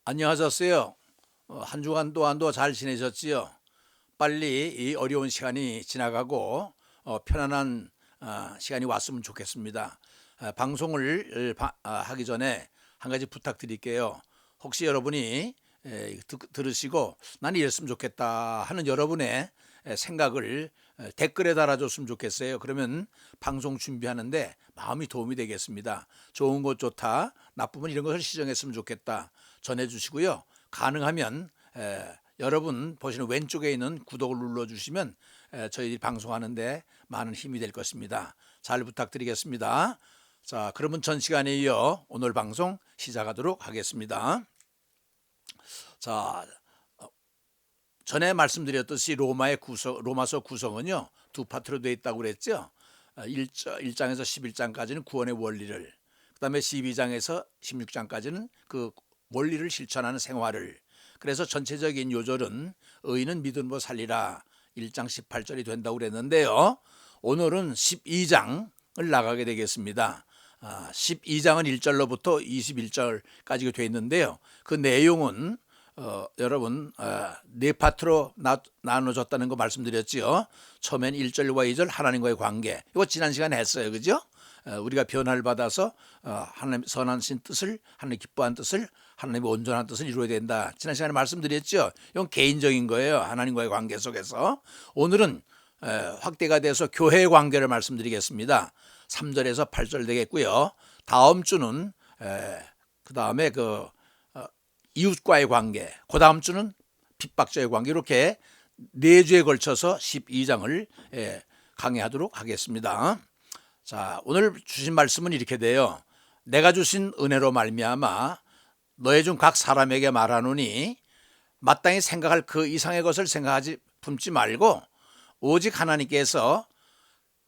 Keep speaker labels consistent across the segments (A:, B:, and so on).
A: 안녕하셨어요. 한 주간 동안도 잘 지내셨지요? 빨리 이 어려운 시간이 지나가고 편안한 시간이 왔으면 좋겠습니다. 방송을 하기 전에 한 가지 부탁드릴게요. 혹시 여러분이 들으시고 난 이랬으면 좋겠다 하는 여러분의 생각을 댓글에 달아줬으면 좋겠어요. 그러면 방송 준비하는데 마음이 도움이 되겠습니다. 좋은 것 좋다, 나쁘면 이런 것을 시정했으면 좋겠다 전해주시고요. 가능하면 여러분 보시는 왼쪽에 있는 구독을 눌러주시면 저희들이 방송하는데 많은 힘이 될 것입니다. 잘 부탁드리겠습니다. 자, 그러면 전 시간에 이어 오늘 방송 시작하도록 하겠습니다. 자, 전에 말씀드렸듯이 로마서 구성은요 두 파트로 되어 있다고 그랬죠. 1장에서 11장까지는 구원의 원리를, 그 다음에 12장에서 16장까지는 그 원리를 실천하는 생활을. 그래서 전체적인 요절은 의인은 믿음으로 살리라 1장 18절이 된다고 그랬는데요. 오늘은 12장을 나가게 되겠습니다. 12장은 1절로부터 21절까지 되어 있는데요. 그 내용은 여러분 네 파트로 나눠졌다는 거 말씀드렸지요. 처음엔 1절과 2절 하나님과의 관계, 이거 지난 시간에 했어요, 그죠? 우리가 변화를 받아서 하나님 선하신 뜻을, 하나님 기뻐한 뜻을, 하나님의 온전한 뜻을 이루어야 된다, 지난 시간에 말씀드렸죠. 이건 개인적인 거예요, 하나님과의 관계 속에서. 오늘은 확대가 돼서 교회의 관계를 말씀드리겠습니다. 3절에서 8절 되겠고요. 다음 주는 그 다음에 이웃과의 관계, 그 다음 주는 핍박자의 관계, 이렇게 4주에 걸쳐서 12장을 강의하도록 하겠습니다. 자, 오늘 주신 말씀은 이렇게 돼요. 내가 주신 은혜로 말미암아 너희 중 각 사람에게 말하노니 마땅히 생각할 그 이상의 것을 생각하지 품지 말고 오직 하나님께서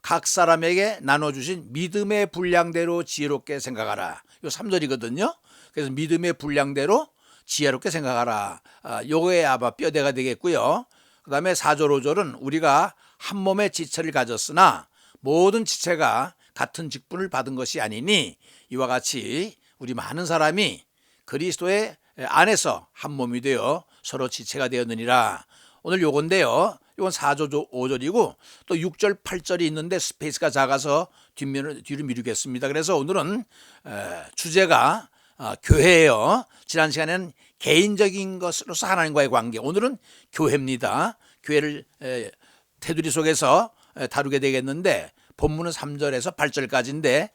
A: 각 사람에게 나눠주신 믿음의 분량대로 지혜롭게 생각하라. 이거 3절이거든요. 그래서 믿음의 분량대로 지혜롭게 생각하라. 요거에 아마 뼈대가 되겠고요. 그 다음에 4절 5절은 우리가 한 몸의 지체를 가졌으나 모든 지체가 같은 직분을 받은 것이 아니니 이와 같이 우리 많은 사람이 그리스도의 안에서 한 몸이 되어 서로 지체가 되었느니라. 오늘 요건데요. 이건 4절 5절이고 또 6절 8절이 있는데 스페이스가 작아서 뒤로 미루겠습니다. 그래서 오늘은 주제가 교회예요. 지난 시간에는 개인적인 것으로서 하나님과의 관계, 오늘은 교회입니다. 교회를 테두리 속에서 다루게 되겠는데 본문은 3절에서 8절까지인데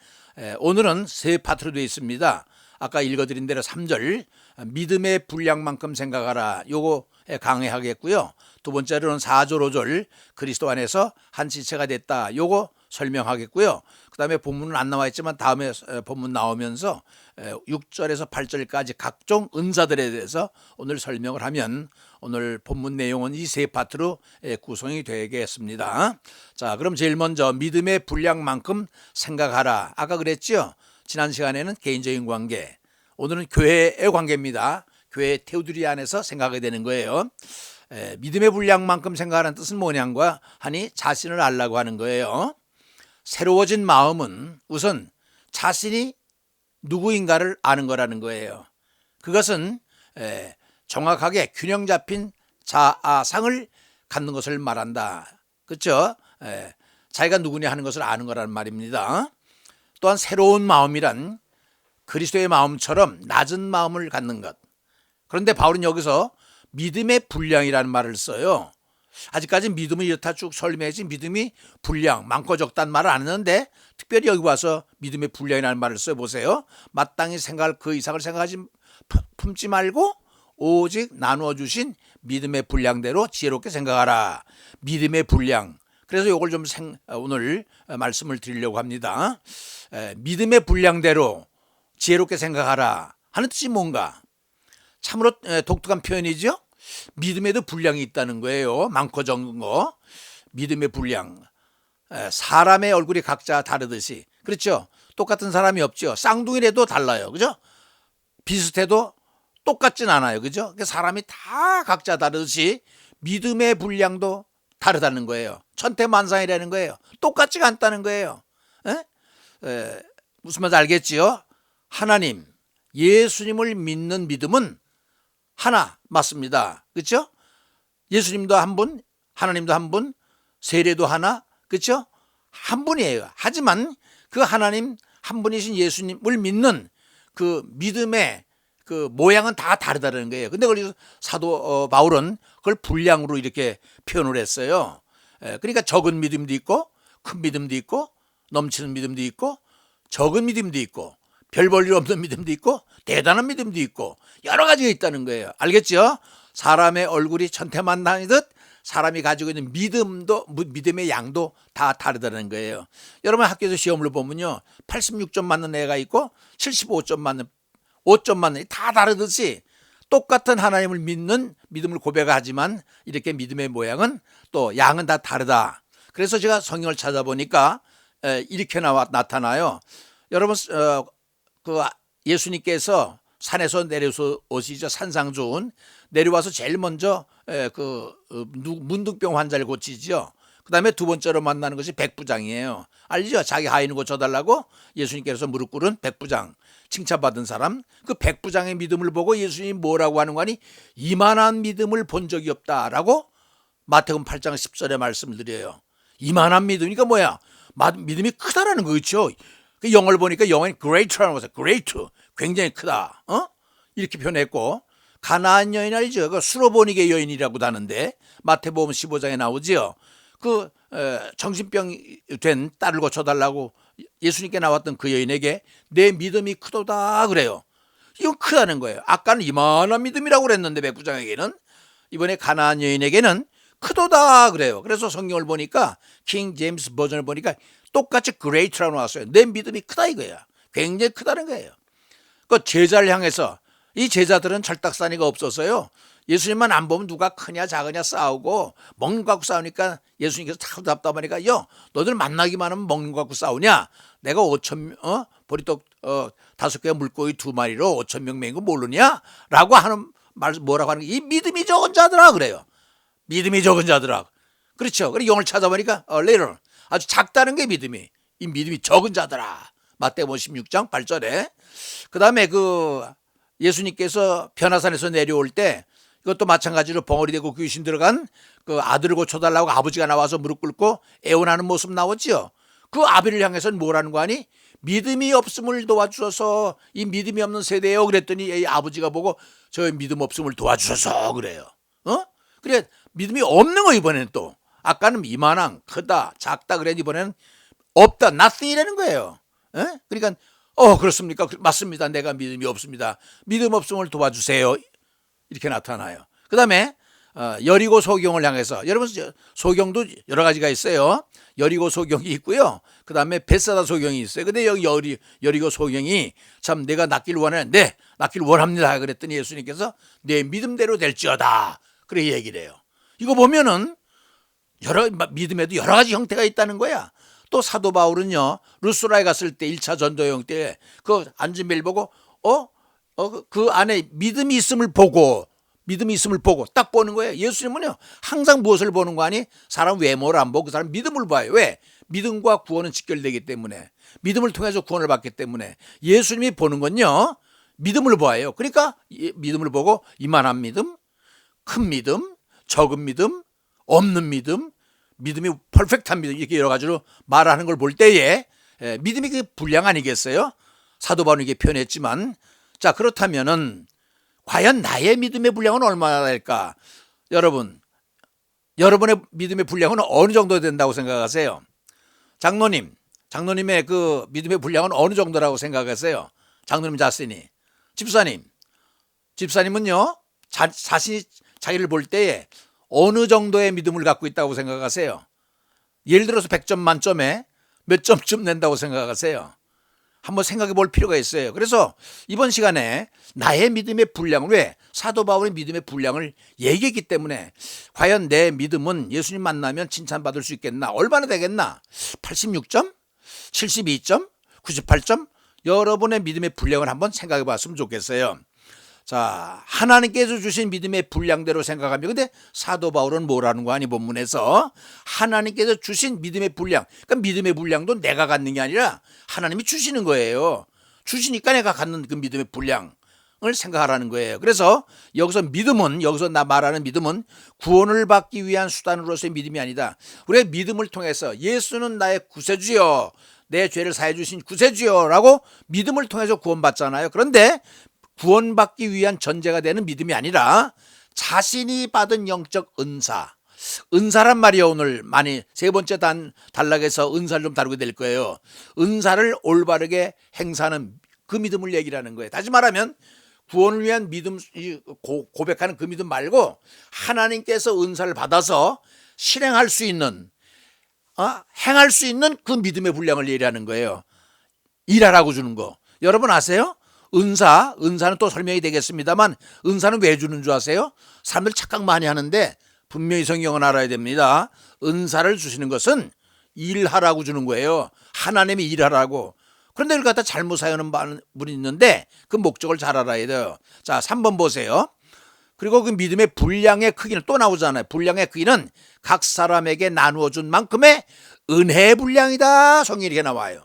A: 오늘은 세 파트로 되어 있습니다. 아까 읽어드린 대로 3절 믿음의 분량만큼 생각하라, 요거에 강해하겠고요. 두 번째로는 4절 5절 그리스도 안에서 한 지체가 됐다, 요거 설명하겠고요. 그 다음에 본문은 안 나와 있지만 다음에 본문 나오면서 6절에서 8절까지 각종 은사들에 대해서 오늘 설명을 하면 오늘 본문 내용은 이 세 파트로 구성이 되겠습니다. 자, 그럼 제일 먼저 믿음의 분량만큼 생각하라. 아까 그랬죠? 지난 시간에는 개인적인 관계, 오늘은 교회의 관계입니다. 교회 테두리 안에서 생각하게 되는 거예요. 믿음의 분량만큼 생각하는 뜻은 뭐냐고 하니 자신을 알라고 하는 거예요. 새로워진 마음은 우선 자신이 누구인가를 아는 거라는 거예요. 그것은 정확하게 균형 잡힌 자아상을 갖는 것을 말한다. 그렇죠? 자기가 누구냐 하는 것을 아는 거라는 말입니다. 또한 새로운 마음이란 그리스도의 마음처럼 낮은 마음을 갖는 것. 그런데 바울은 여기서 믿음의 분량이라는 말을 써요. 아직까지 믿음은 이렇다 쭉 설명했지 믿음이 분량, 많고 적다는 말을 안 했는데 특별히 여기 와서 믿음의 분량이라는 말을 써보세요. 마땅히 생각할 그 이상을 생각하지 품지 말고 오직 나누어 주신 믿음의 분량대로 지혜롭게 생각하라. 믿음의 분량. 그래서 이걸 좀 오늘 말씀을 드리려고 합니다. 믿음의 분량대로 지혜롭게 생각하라 하는 뜻이 뭔가? 참으로 독특한 표현이죠. 믿음에도 분량이 있다는 거예요. 많고 적은 거. 믿음의 분량. 사람의 얼굴이 각자 다르듯이, 그렇죠? 똑같은 사람이 없죠. 쌍둥이라도 달라요, 그죠? 비슷해도 똑같진 않아요, 그죠? 사람이 다 각자 다르듯이 믿음의 분량도 다르다는 거예요. 천태만상이라는 거예요. 똑같지가 않다는 거예요. 무슨 말인지 알겠지요? 하나님, 예수님을 믿는 믿음은 하나 맞습니다. 그렇죠? 예수님도 한 분, 하나님도 한 분, 세례도 하나, 그렇죠? 한 분이에요. 하지만 그 하나님 한 분이신 예수님을 믿는 그 믿음의 그 모양은 다 다르다는 거예요. 근데 그래서 사도 바울은 그걸 분량으로 이렇게 표현을 했어요. 그러니까 적은 믿음도 있고 큰 믿음도 있고 넘치는 믿음도 있고 적은 믿음도 있고 별 볼 일 없는 믿음도 있고 대단한 믿음도 있고 여러 가지가 있다는 거예요. 알겠죠? 사람의 얼굴이 천태만상이듯 사람이 가지고 있는 믿음의 양도 다 다르다는 거예요. 여러분 학교에서 시험을 보면요, 86점 맞는 애가 있고 75점 맞는, 5점 맞는 다 다르듯이 똑같은 하나님을 믿는 믿음을 고백하지만 이렇게 믿음의 모양은 또 양은 다 다르다. 그래서 제가 성경을 찾아보니까 이렇게 나타나요. 여러분 그 예수님께서 산에서 내려서 오시죠. 산상조은 내려와서 제일 먼저 문둥병 환자를 고치죠. 그 다음에 두 번째로 만나는 것이 백부장이에요. 알죠? 자기 하인을 고쳐달라고 예수님께서 무릎 꿇은 백부장, 칭찬받은 사람. 그 백부장의 믿음을 보고 예수님이 뭐라고 하는 거니? 이만한 믿음을 본 적이 없다라고 마태복음 8장 10절에 말씀을 드려요. 이만한 믿음이니까 뭐야? 믿음이 크다라는 거 그렇죠? 그 영어를 보니까 영어는 great라는 거죠. great, 굉장히 크다. 이렇게 표현했고, 가나안 여인 알죠? 그 수로보니게 여인이라고도 하는데 마태복음 15장에 나오지요. 그 정신병 된 딸을 고쳐달라고 예수님께 나왔던 그 여인에게 내 믿음이 크도다 그래요. 이건 크다는 거예요. 아까는 이만한 믿음이라고 그랬는데 백부장에게는, 이번에 가나안 여인에게는 크도다 그래요. 그래서 성경을 보니까 킹 제임스 버전을 보니까 똑같이 great라고 나왔어요. 내 믿음이 크다 이거야. 굉장히 크다는 거예요. 그 제자를 향해서, 이 제자들은 철딱서니가 없어서요, 예수님만 안 보면 누가 크냐 작으냐 싸우고 먹는 거 갖고 싸우니까 예수님께서 참 답답하니까 너들 만나기만 하면 먹는 거 갖고 싸우냐? 내가 5천 보리떡 5개 물고기 2마리로 5천 명 먹인 거 모르냐? 라고 하는 말, 뭐라고 하는 게 이 믿음이 적은 자들아 그래요. 믿음이 적은 자들아. 그렇죠. 그리고 영을 찾아보니까 later 아주 작다는 게 믿음이, 이 믿음이 적은 자들아. 마태복음 16장 8절에. 그 다음에 그 예수님께서 변화산에서 내려올 때 이것도 마찬가지로 벙어리 되고 귀신 들어간 그 아들을 고쳐달라고 아버지가 나와서 무릎 꿇고 애원하는 모습 나왔죠. 그 아비를 향해서는 뭐라는 거 아니? 믿음이 없음을 도와주셔서, 이 믿음이 없는 세대요 그랬더니 이 아버지가 보고 저 믿음 없음을 도와주셔서 그래요. 그래 믿음이 없는 거 이번에는 또, 아까는 이만한 크다 작다 그랬는데 이번에는 없다 nothing이라는 거예요. 그러니까 그렇습니까? 맞습니다. 내가 믿음이 없습니다. 믿음 없음을 도와주세요. 이렇게 나타나요. 그 다음에 여리고 소경을 향해서, 여러분 소경도 여러 가지가 있어요. 여리고 소경이 있고요. 그 다음에 벳사다 소경이 있어요. 근데 여기 여리고 소경이 참 내가 낫기를 원하는, 네 낫기를 원합니다 그랬더니 예수님께서 내 믿음대로 될지어다 그래 얘기를 해요. 이거 보면은 믿음에도 여러 가지 형태가 있다는 거야. 또 사도 바울은요, 루스라에 갔을 때 1차 전도여행 때 그 앉은 벨 보고 그 안에 믿음이 있음을 보고 딱 보는 거예요. 예수님은요 항상 무엇을 보는 거 아니? 사람 외모를 안 보고 그 사람 믿음을 봐요. 왜? 믿음과 구원은 직결되기 때문에, 믿음을 통해서 구원을 받기 때문에 예수님이 보는 건요 믿음을 봐요. 그러니까 믿음을 보고 이만한 믿음, 큰 믿음, 적은 믿음, 없는 믿음, 믿음이 퍼펙트한 믿음, 이렇게 여러 가지로 말하는 걸 볼 때에 믿음이 그 분량 아니겠어요? 사도 바울은 이게 표현했지만, 자 그렇다면은 과연 나의 믿음의 분량은 얼마나 될까? 여러분의 믿음의 분량은 어느 정도 된다고 생각하세요? 장로님의 그 믿음의 분량은 어느 정도라고 생각하세요? 장로님 자신이. 집사님은요 자신이 자기를 볼 때에 어느 정도의 믿음을 갖고 있다고 생각하세요? 예를 들어서 100점 만점에 몇 점쯤 낸다고 생각하세요? 한번 생각해 볼 필요가 있어요. 그래서 이번 시간에 나의 믿음의 분량을, 왜? 사도 바울의 믿음의 분량을 얘기했기 때문에 과연 내 믿음은 예수님 만나면 칭찬받을 수 있겠나? 얼마나 되겠나? 86점? 72점? 98점? 여러분의 믿음의 분량을 한번 생각해 봤으면 좋겠어요. 자, 하나님께서 주신 믿음의 분량대로 생각하면, 근데 사도 바울은 뭐라는 거 아니? 본문에서 하나님께서 주신 믿음의 분량, 그러니까 믿음의 분량도 내가 갖는 게 아니라 하나님이 주시는 거예요. 주시니까 내가 갖는 그 믿음의 분량, 생각하라는 거예요. 그래서 여기서 믿음은, 여기서 나 말하는 믿음은 구원을 받기 위한 수단으로서의 믿음이 아니다. 우리가 믿음을 통해서 예수는 나의 구세주여, 내 죄를 사해 주신 구세주여라고 믿음을 통해서 구원받잖아요. 그런데 구원받기 위한 전제가 되는 믿음이 아니라 자신이 받은 영적 은사란 말이요. 오늘 많이 세 번째 단락에서 은사를 좀 다루게 될 거예요. 은사를 올바르게 행사하는 그 믿음을 얘기하는 거예요. 다시 말하면 구원을 위한 믿음, 고백하는 그 믿음 말고 하나님께서 은사를 받아서 실행할 수 있는, 행할 수 있는 그 믿음의 분량을 얘기하는 거예요. 일하라고 주는 거. 여러분 아세요? 은사는 또 설명이 되겠습니다만 은사는 왜 주는 줄 아세요? 사람들 착각 많이 하는데 분명히 성경은 알아야 됩니다. 은사를 주시는 것은 일하라고 주는 거예요. 하나님이 일하라고. 그런데 이걸 갖다 잘못 사용하는 분이 있는데 그 목적을 잘 알아야 돼요. 자, 3번 보세요. 그리고 그 믿음의 분량의 크기는 또 나오잖아요. 분량의 크기는 각 사람에게 나누어 준 만큼의 은혜의 분량이다. 성경이 이렇게 나와요.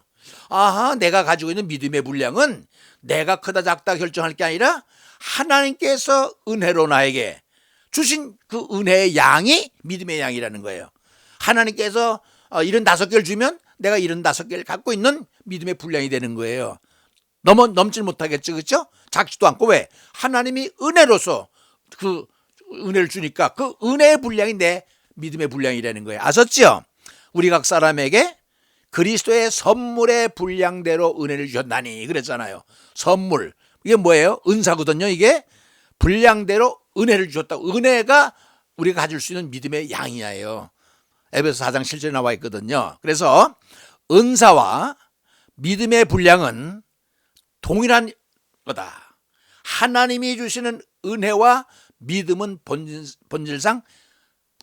A: 아하, 내가 가지고 있는 믿음의 분량은 내가 크다 작다 결정할 게 아니라 하나님께서 은혜로 나에게 주신 그 은혜의 양이 믿음의 양이라는 거예요. 하나님께서 75개를 주면 내가 75개를 갖고 있는 믿음의 분량이 되는 거예요. 넘질 못하겠죠, 그렇죠? 작지도 않고. 왜? 하나님이 은혜로서 그 은혜를 주니까 그 은혜의 분량이 내 믿음의 분량이라는 거예요. 아셨죠? 우리 각 사람에게 그리스도의 선물의 분량대로 은혜를 주셨나니 그랬잖아요. 선물, 이게 뭐예요? 은사거든요. 이게 분량대로 은혜를 주셨다고. 은혜가 우리가 가질 수 있는 믿음의 양이에요. 에베소 4장 7절에 나와 있거든요. 그래서 은사와 믿음의 분량은 동일한 거다. 하나님이 주시는 은혜와 믿음은 본질상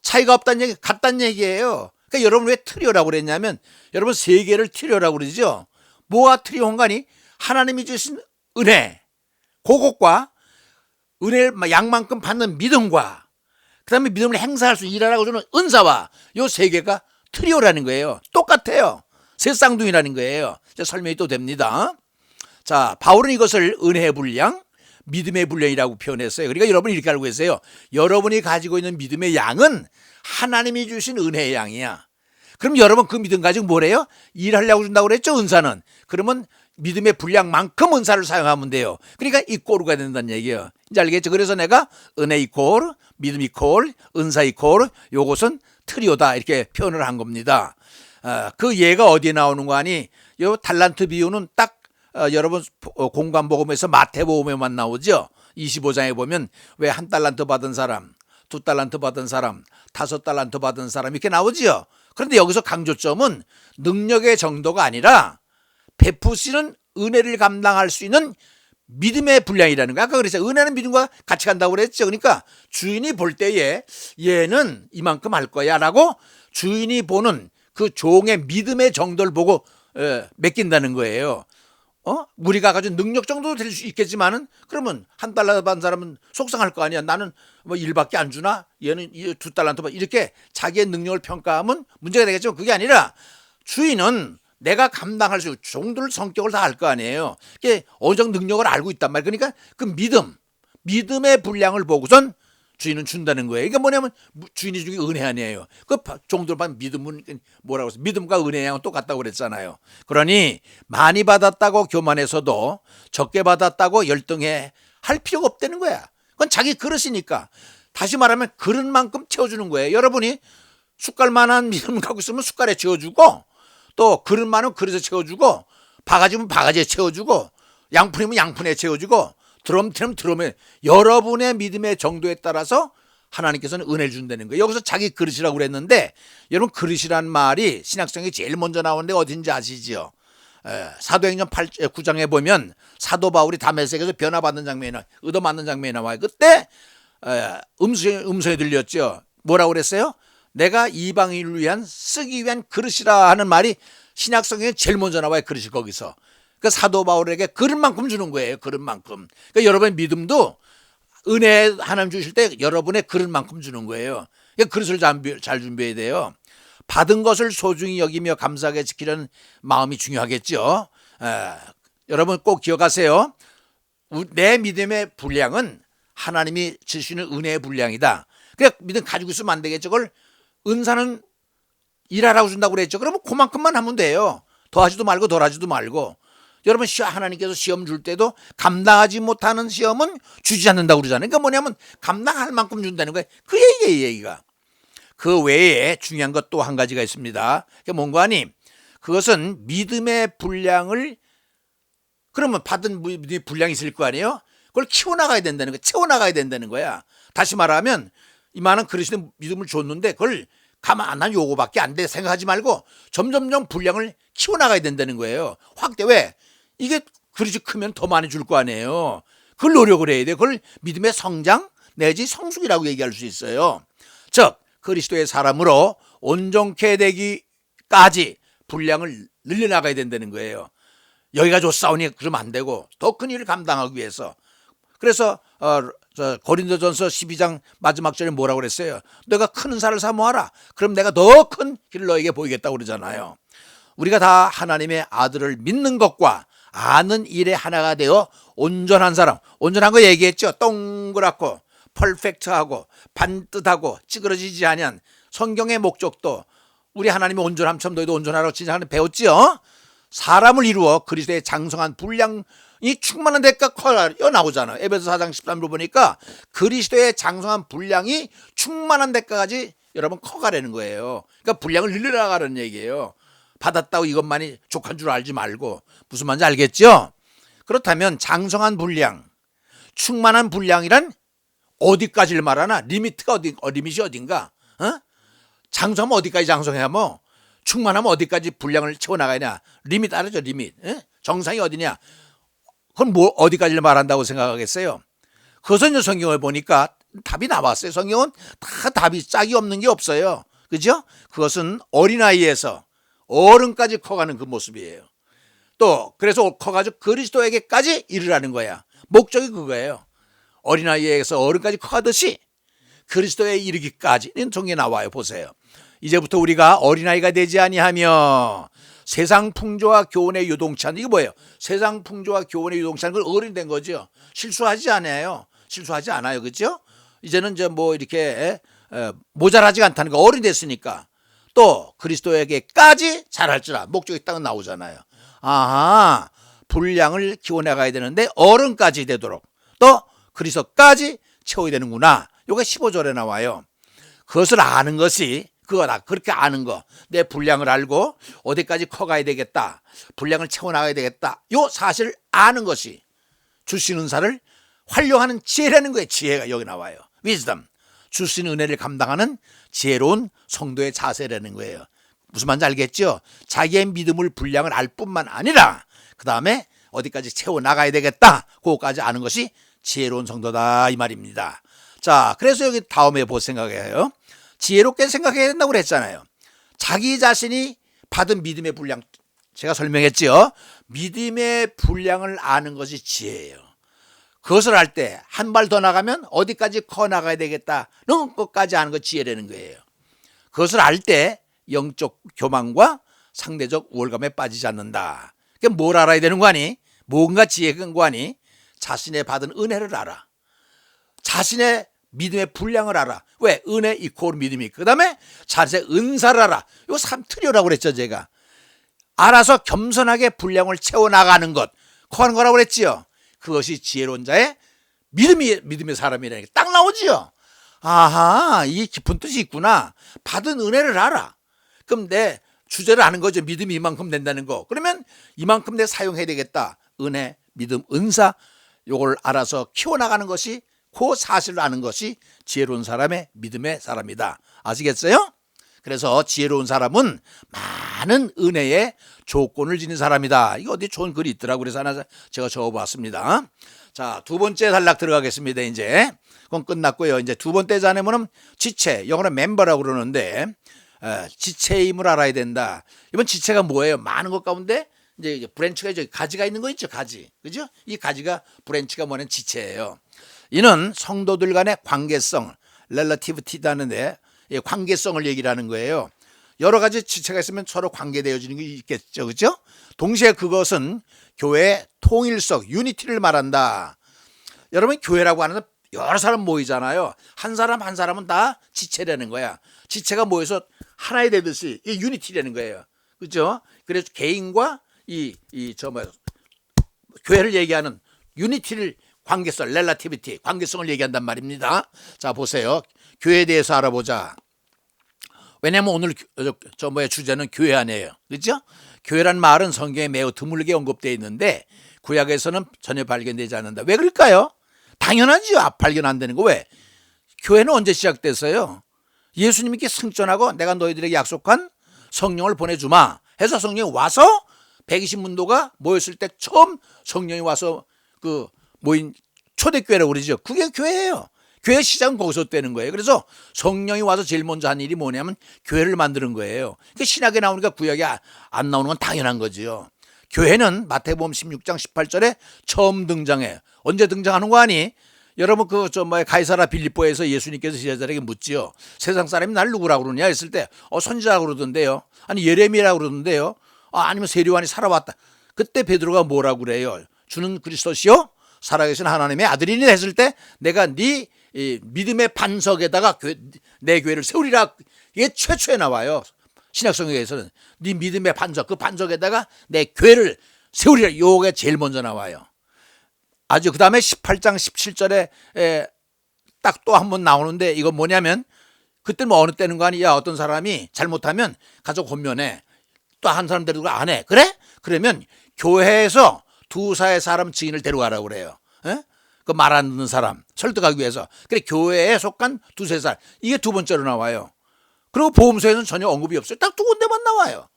A: 차이가 없다는 얘기, 같다는 얘기예요. 그러니까 여러분 왜 트리오라고 그랬냐면, 여러분 세 개를 트리오라고 그러죠. 뭐가 트리오인가니? 하나님이 주신 은혜, 그것과 은혜를 양만큼 받는 믿음과 그 다음에 믿음을 행사할 수 일하라고 주는 은사와 요 세 개가 트리오라는 거예요. 똑같아요. 세 쌍둥이라는 거예요. 이제 설명이 또 됩니다. 자, 바울은 이것을 은혜의 분량, 믿음의 분량이라고 표현했어요. 그러니까 여러분이 이렇게 알고 계세요. 여러분이 가지고 있는 믿음의 양은 하나님이 주신 은혜의 양이야. 그럼 여러분 그 믿음 가지고 뭐래요? 일하려고 준다고 그랬죠, 은사는. 그러면 믿음의 분량만큼 은사를 사용하면 돼요. 그러니까 이꼬르가 된다는 얘기예요. 이제 알겠죠? 그래서 내가 은혜 이꼴, 믿음 이꼴, 은사 이꼴, 요것은 트리오다 이렇게 표현을 한 겁니다. 그 예가 어디에 나오는 거 아니? 요 달란트 비유는 딱 여러분 공관복음에서 마태복음에만 나오죠. 25장에 보면 왜 한 달란트 받은 사람, 두 달란트 받은 사람, 5달란트 받은 사람 이렇게 나오지요. 그런데 여기서 강조점은 능력의 정도가 아니라 베푸시는 은혜를 감당할 수 있는 믿음의 분량이라는 거야. 아까 그랬어요. 은혜는 믿음과 같이 간다고 그랬죠. 그러니까 주인이 볼 때에 얘는 이만큼 할 거야 라고 주인이 보는 그 종의 믿음의 정도를 보고 맡긴다는 거예요. 우리가 가진 능력 정도도 될 수 있겠지만은 그러면 한 달러 받은 사람은 속상할 거 아니야. 나는 뭐 1밖에 안 주나? 얘는 2달란트 받 이렇게 자기의 능력을 평가하면 문제가 되겠지만 그게 아니라 주인은 내가 감당할 수 정도를 성격을 다 알 거 아니에요. 이게 어느 정도 능력을 알고 있단 말이에요. 그러니까 그 믿음의 분량을 보고선 주인은 준다는 거예요. 그러니까 뭐냐면 주인이 주기 은혜 아니에요. 그 정도로 받는 믿음은 뭐라고 해서 믿음과 은혜의 양은 똑같다고 그랬잖아요. 그러니 많이 받았다고 교만해서도 적게 받았다고 열등해 할 필요가 없다는 거야. 그건 자기 그릇이니까. 다시 말하면 그릇만큼 채워주는 거예요. 여러분이 숟갈만한 믿음을 갖고 있으면 숟갈에 채워주고 또 그릇만은 그릇에 채워주고 바가지면 바가지에 채워주고 양푼이면 양푼에 채워주고 드럼이면 드럼에 여러분의 믿음의 정도에 따라서 하나님께서는 은혜를 준다는 거예요. 여기서 자기 그릇이라고 그랬는데 여러분 그릇이란 말이 신약성에 제일 먼저 나오는 데가 어딘지 아시죠? 사도행전 9장에 보면 사도 바울이 다메섹에서 변화받는 장면이 얻어맞는 장면이 나와요. 그때 음성이 들렸죠. 뭐라고 그랬어요? 내가 이방인을 위한 쓰기 위한 그릇이라 하는 말이 신약성에 제일 먼저 나와요. 그릇이 거기서. 그 사도 바울에게 그릇만큼 주는 거예요. 그릇만큼. 그러니까 여러분의 믿음도 은혜 하나님 주실 때 여러분의 그릇만큼 주는 거예요. 그러니까 그릇을 잘 준비해야 돼요. 받은 것을 소중히 여기며 감사하게 지키려는 마음이 중요하겠죠. 여러분 꼭 기억하세요. 내 믿음의 분량은 하나님이 주시는 은혜의 분량이다. 그냥 믿음 가지고 있으면 안 되겠죠. 그걸 은사는 일하라고 준다고 그랬죠. 그러면 그만큼만 하면 돼요. 더하지도 말고 덜하지도 말고. 여러분 하나님께서 시험 줄 때도 감당하지 못하는 시험은 주지 않는다고 그러잖아요. 그러니까 뭐냐면 감당할 만큼 준다는 거예요. 그 얘기가. 그 외에 중요한 것 또 한 가지가 있습니다. 그게 뭔가 하니 그것은 믿음의 분량을 그러면 받은 믿음의 분량이 있을 거 아니에요. 그걸 키워나가야 된다는 거야. 채워나가야 된다는 거야. 다시 말하면 이만한 그리스도의 믿음을 줬는데 그걸 가만한 요거밖에 안 돼 생각하지 말고 점점점 분량을 키워나가야 된다는 거예요. 확대. 왜? 이게 그릇이 크면 더 많이 줄 거 아니에요. 그걸 노력을 해야 돼. 그걸 믿음의 성장 내지 성숙이라고 얘기할 수 있어요. 즉 그리스도의 사람으로 온전케 되기까지 분량을 늘려나가야 된다는 거예요. 여기가 좋사오니 그러면 안 되고 더 큰 일을 감당하기 위해서. 그래서 고린도전서 12장 마지막 절에 뭐라고 그랬어요? 너가 큰 은사를 사모하라. 그럼 내가 더 큰 길을 너에게 보이겠다고 그러잖아요. 우리가 다 하나님의 아들을 믿는 것과 아는 일에 하나가 되어 온전한 사람, 온전한 거 얘기했죠. 동그랗고 퍼펙트하고 반듯하고 찌그러지지 아니한 성경의 목적도 우리 하나님의 온전함처럼 너희도 온전하라고 진짜 배웠지요. 사람을 이루어 그리스도의 장성한 분량이 충만한 데가 커 나오잖아요. 에베소 4장 13절 보니까 그리스도의 장성한 분량이 충만한 데까지 여러분 커가라는 거예요. 그러니까 분량을 늘려나가라는 얘기예요. 받았다고 이것만이 족한 줄 알지 말고. 무슨 말인지 알겠죠? 그렇다면 장성한 분량, 충만한 분량이란 어디까지를 말하나? 리미트가 리밋이 어딘가? 장성하면 어디까지 장성해야 뭐? 충만하면 어디까지 분량을 채워나가냐? 리밋 알죠? 리밋. 정상이 어디냐? 그건 뭐 어디까지를 말한다고 생각하겠어요? 그것은 이제 성경을 보니까 답이 나왔어요. 성경은 다 답이 짝이 없는 게 없어요. 그죠? 그것은 어린아이에서 어른까지 커가는 그 모습이에요. 또 그래서 커가지고 그리스도에게까지 이르라는 거야. 목적이 그거예요. 어린아이에서 어른까지 커가듯이 그리스도에 이르기까지는 성경에 나와요. 보세요. 이제부터 우리가 어린아이가 되지 아니하며 세상 풍조와 교훈에 요동치 않는, 이게 뭐예요? 세상 풍조와 교훈에 요동치 않는 걸 어른이 된 거죠. 실수하지 않아요. 실수하지 않아요. 그죠? 이제는 뭐 이렇게 모자라지 않다는 거, 어른이 됐으니까. 또 그리스도에게까지 잘할지라, 목적이 딱 나오잖아요. 아하, 분량을 키워나가야 되는데 어른까지 되도록 또 그리스도까지 채워야 되는구나. 요게 15절에 나와요. 그것을 아는 것이 그거다. 그렇게 아는 거. 내 분량을 알고 어디까지 커가야 되겠다. 분량을 채워나가야 되겠다. 요 사실을 아는 것이 주신 은사를 활용하는 지혜라는 거예요. 지혜가 여기 나와요. wisdom. 주신 은혜를 감당하는 지혜로운 성도의 자세라는 거예요. 무슨 말인지 알겠죠? 자기의 믿음을 분량을 알 뿐만 아니라 그 다음에 어디까지 채워나가야 되겠다. 그거까지 아는 것이 지혜로운 성도다 이 말입니다. 자, 그래서 여기 다음에 볼 생각이에요. 지혜롭게 생각해야 된다고 그랬잖아요. 자기 자신이 받은 믿음의 분량, 제가 설명했죠. 믿음의 분량을 아는 것이 지혜예요. 그것을 할 때 한 발 더 나가면 어디까지 커 나가야 되겠다는 것까지 아는 것 지혜라는 거예요. 그것을 알 때 영적 교만과 상대적 우월감에 빠지지 않는다. 그러니까 뭘 알아야 되는 거 아니? 뭔가 지혜가 거 아니? 자신의 받은 은혜를 알아. 자신의 믿음의 분량을 알아. 왜? 은혜 이코르 믿음이. 그 다음에 자신의 은사를 알아. 이거 3트리오라고 그랬죠, 제가. 알아서 겸손하게 분량을 채워나가는 것. 커하는 거라고 그랬지요. 그것이 지혜로운 자의 믿음의 사람이라는 게 딱 나오지요. 아하, 이 깊은 뜻이 있구나. 받은 은혜를 알아. 그럼 내 주제를 아는 거죠. 믿음이 이만큼 된다는 거. 그러면 이만큼 내 사용해야 되겠다. 은혜, 믿음, 은사 요걸 알아서 키워나가는 것이, 그 사실을 아는 것이 지혜로운 사람의 믿음의 사람이다. 아시겠어요? 그래서 지혜로운 사람은 많은 은혜의 조건을 지닌 사람이다. 이거 어디 좋은 글이 있더라고요. 그래서 하나 제가 적어봤습니다. 자, 두 번째 단락 들어가겠습니다. 이제 그건 끝났고요. 이제 두 번째 자네모는 지체, 영어로 멤버라고 그러는데 지체의 힘을 알아야 된다. 이번 지체가 뭐예요? 많은 것 가운데 이제 브랜치가 저기 가지가 있는 거 있죠. 가지, 그죠? 이 가지가 브랜치가 뭐냐면 지체예요. 이는 성도들 간의 관계성, 렐러티비티다는데 관계성을 얘기를 하는 거예요. 여러 가지 지체가 있으면 서로 관계되어지는 게 있겠죠. 그렇죠? 동시에 그것은 교회의 통일성, 유니티를 말한다. 여러분 교회라고 하는 여러 사람 모이잖아요. 한 사람 한 사람은 다 지체라는 거야. 지체가 모여서 하나이 되듯이 이 유니티라는 거예요. 그렇죠? 그래서 개인과 교회를 얘기하는 유니티를 관계성, 렐라티비티, 관계성을 얘기한단 말입니다. 자, 보세요. 교회에 대해서 알아보자. 왜냐하면 오늘 주제는 교회 아니에요. 그렇죠? 교회란 말은 성경에 매우 드물게 언급되어 있는데 구약에서는 전혀 발견되지 않는다. 왜 그럴까요? 당연하죠. 발견 안 되는 거 왜? 교회는 언제 시작됐어요? 예수님께 승천하고 내가 너희들에게 약속한 성령을 보내주마 해서 성령이 와서 120문도가 모였을 때 처음 성령이 와서 그 모인 초대교회라고 그러죠. 그게 교회예요. 교회 시작은 거기서 되는 거예요. 그래서 성령이 와서 제일 먼저 한 일이 뭐냐면 교회를 만드는 거예요. 그러니까 신약에 나오니까 구약에 안 나오는 건 당연한 거죠. 교회는 마태복음 16장 18절에 처음 등장해요. 언제 등장하는 거 아니? 여러분 가이사라 빌립보에서 예수님께서 제자들에게 묻지요. 세상 사람이 날 누구라고 그러냐 했을 때 선지자라고 그러던데요. 아니 예레미야라고 그러던데요. 아니면 세리요한이 살아왔다. 그때 베드로가 뭐라고 그래요? 주는 그리스도시요 살아계신 하나님의 아들이니 했을 때 내가 네 믿음의 반석에다가 내 교회를 세우리라. 이게 최초에 나와요. 신약성경에서는 네 믿음의 반석, 그 반석에다가 내 교회를 세우리라. 요게 제일 먼저 나와요. 아주 그 다음에 18장 17절에 딱 또 한 번 나오는데 이건 뭐냐면 그때 뭐 어느 때는 거 아니야. 어떤 사람이 잘못하면 가족 혼면해. 또 한 사람 데리고 안 해. 그래? 그러면 교회에서 두사의 사람 증인을 데려가라고 그래요. 그 말 안 듣는 사람 설득하기 위해서. 그래 교회에 속한 두세 살. 이게 두 번째로 나와요. 그리고 보험서에서는 전혀 언급이 없어요. 딱 두 군데만 나와요.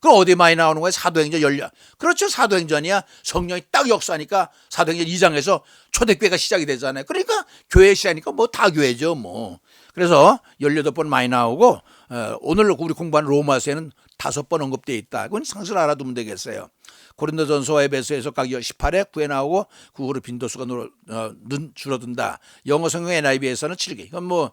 A: 그럼 어디 많이 나오는 거예요? 사도행전 그렇죠. 사도행전이야. 성령이 딱 역사하니까 사도행전 2장에서 초대교회가 시작이 되잖아요. 그러니까 교회 시작이니까 뭐 다 교회죠. 뭐. 그래서 18번 많이 나오고 오늘 우리 공부하는 로마서에는 5번 언급되어 있다. 그건 상식을 알아두면 되겠어요. 고린도전서와 에베소에서 각 18회 9회 나오고 그 후로 빈도수가 줄어든다. 영어 성경 NIV에서는 7개. 이건 뭐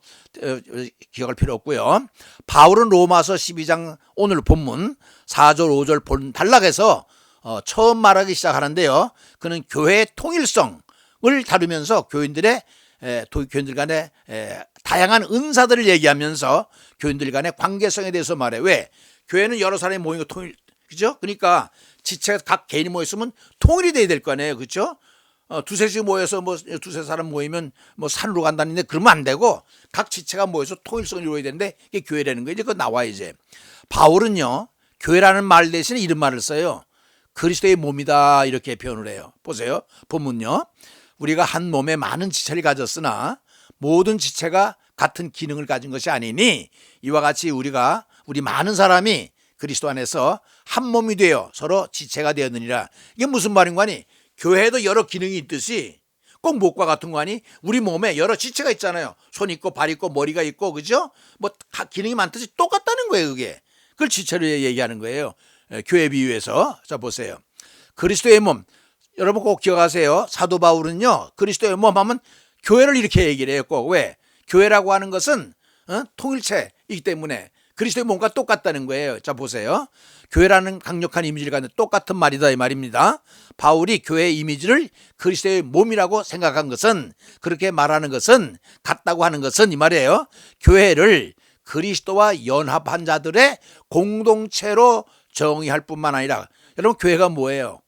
A: 기억할 필요 없고요. 바울은 로마서 12장 오늘 본문 4절 5절 본 단락에서 처음 말하기 시작하는데요. 그는 교회의 통일성을 다루면서 교인들 간의 다양한 은사들을 얘기하면서 교인들 간의 관계성에 대해서 말해. 왜? 교회는 여러 사람이 모인 거 통일, 그죠? 그러니까 지체가 각 개인이 모였으면 통일이 돼야 될 거 아니에요. 그죠? 두세씩 모여서 두세 사람 모이면 산으로 간다는데 그러면 안 되고 각 지체가 모여서 통일성을 이루어야 되는데 이게 교회라는 거예요. 이제 그거 나와 이제. 바울은요, 교회라는 말 대신에 이런 말을 써요. 그리스도의 몸이다. 이렇게 표현을 해요. 보세요. 본문요. 우리가 한 몸에 많은 지체를 가졌으나 모든 지체가 같은 기능을 가진 것이 아니니 이와 같이 우리 많은 사람이 그리스도 안에서 한 몸이 되어 서로 지체가 되었느니라. 이게 무슨 말인 거 아니? 교회에도 여러 기능이 있듯이 꼭 목과 같은 거 아니? 우리 몸에 여러 지체가 있잖아요. 손 있고 발 있고 머리가 있고 그죠? 기능이 많듯이 똑같다는 거예요. 그게. 그걸 지체로 얘기하는 거예요. 교회 비유에서. 자 보세요. 그리스도의 몸. 여러분 꼭 기억하세요. 사도 바울은요. 그리스도의 몸 하면 교회를 이렇게 얘기를 해요. 꼭. 왜? 교회라고 하는 것은 통일체이기 때문에 그리스도의 몸과 똑같다는 거예요. 자 보세요. 교회라는 강력한 이미지를 갖는 똑같은 말이다 이 말입니다. 바울이 교회의 이미지를 그리스도의 몸이라고 생각한 것은 그렇게 말하는 것은 같다고 하는 것은 이 말이에요. 교회를 그리스도와 연합한 자들의 공동체로 정의할 뿐만 아니라 여러분 교회가 뭐예요?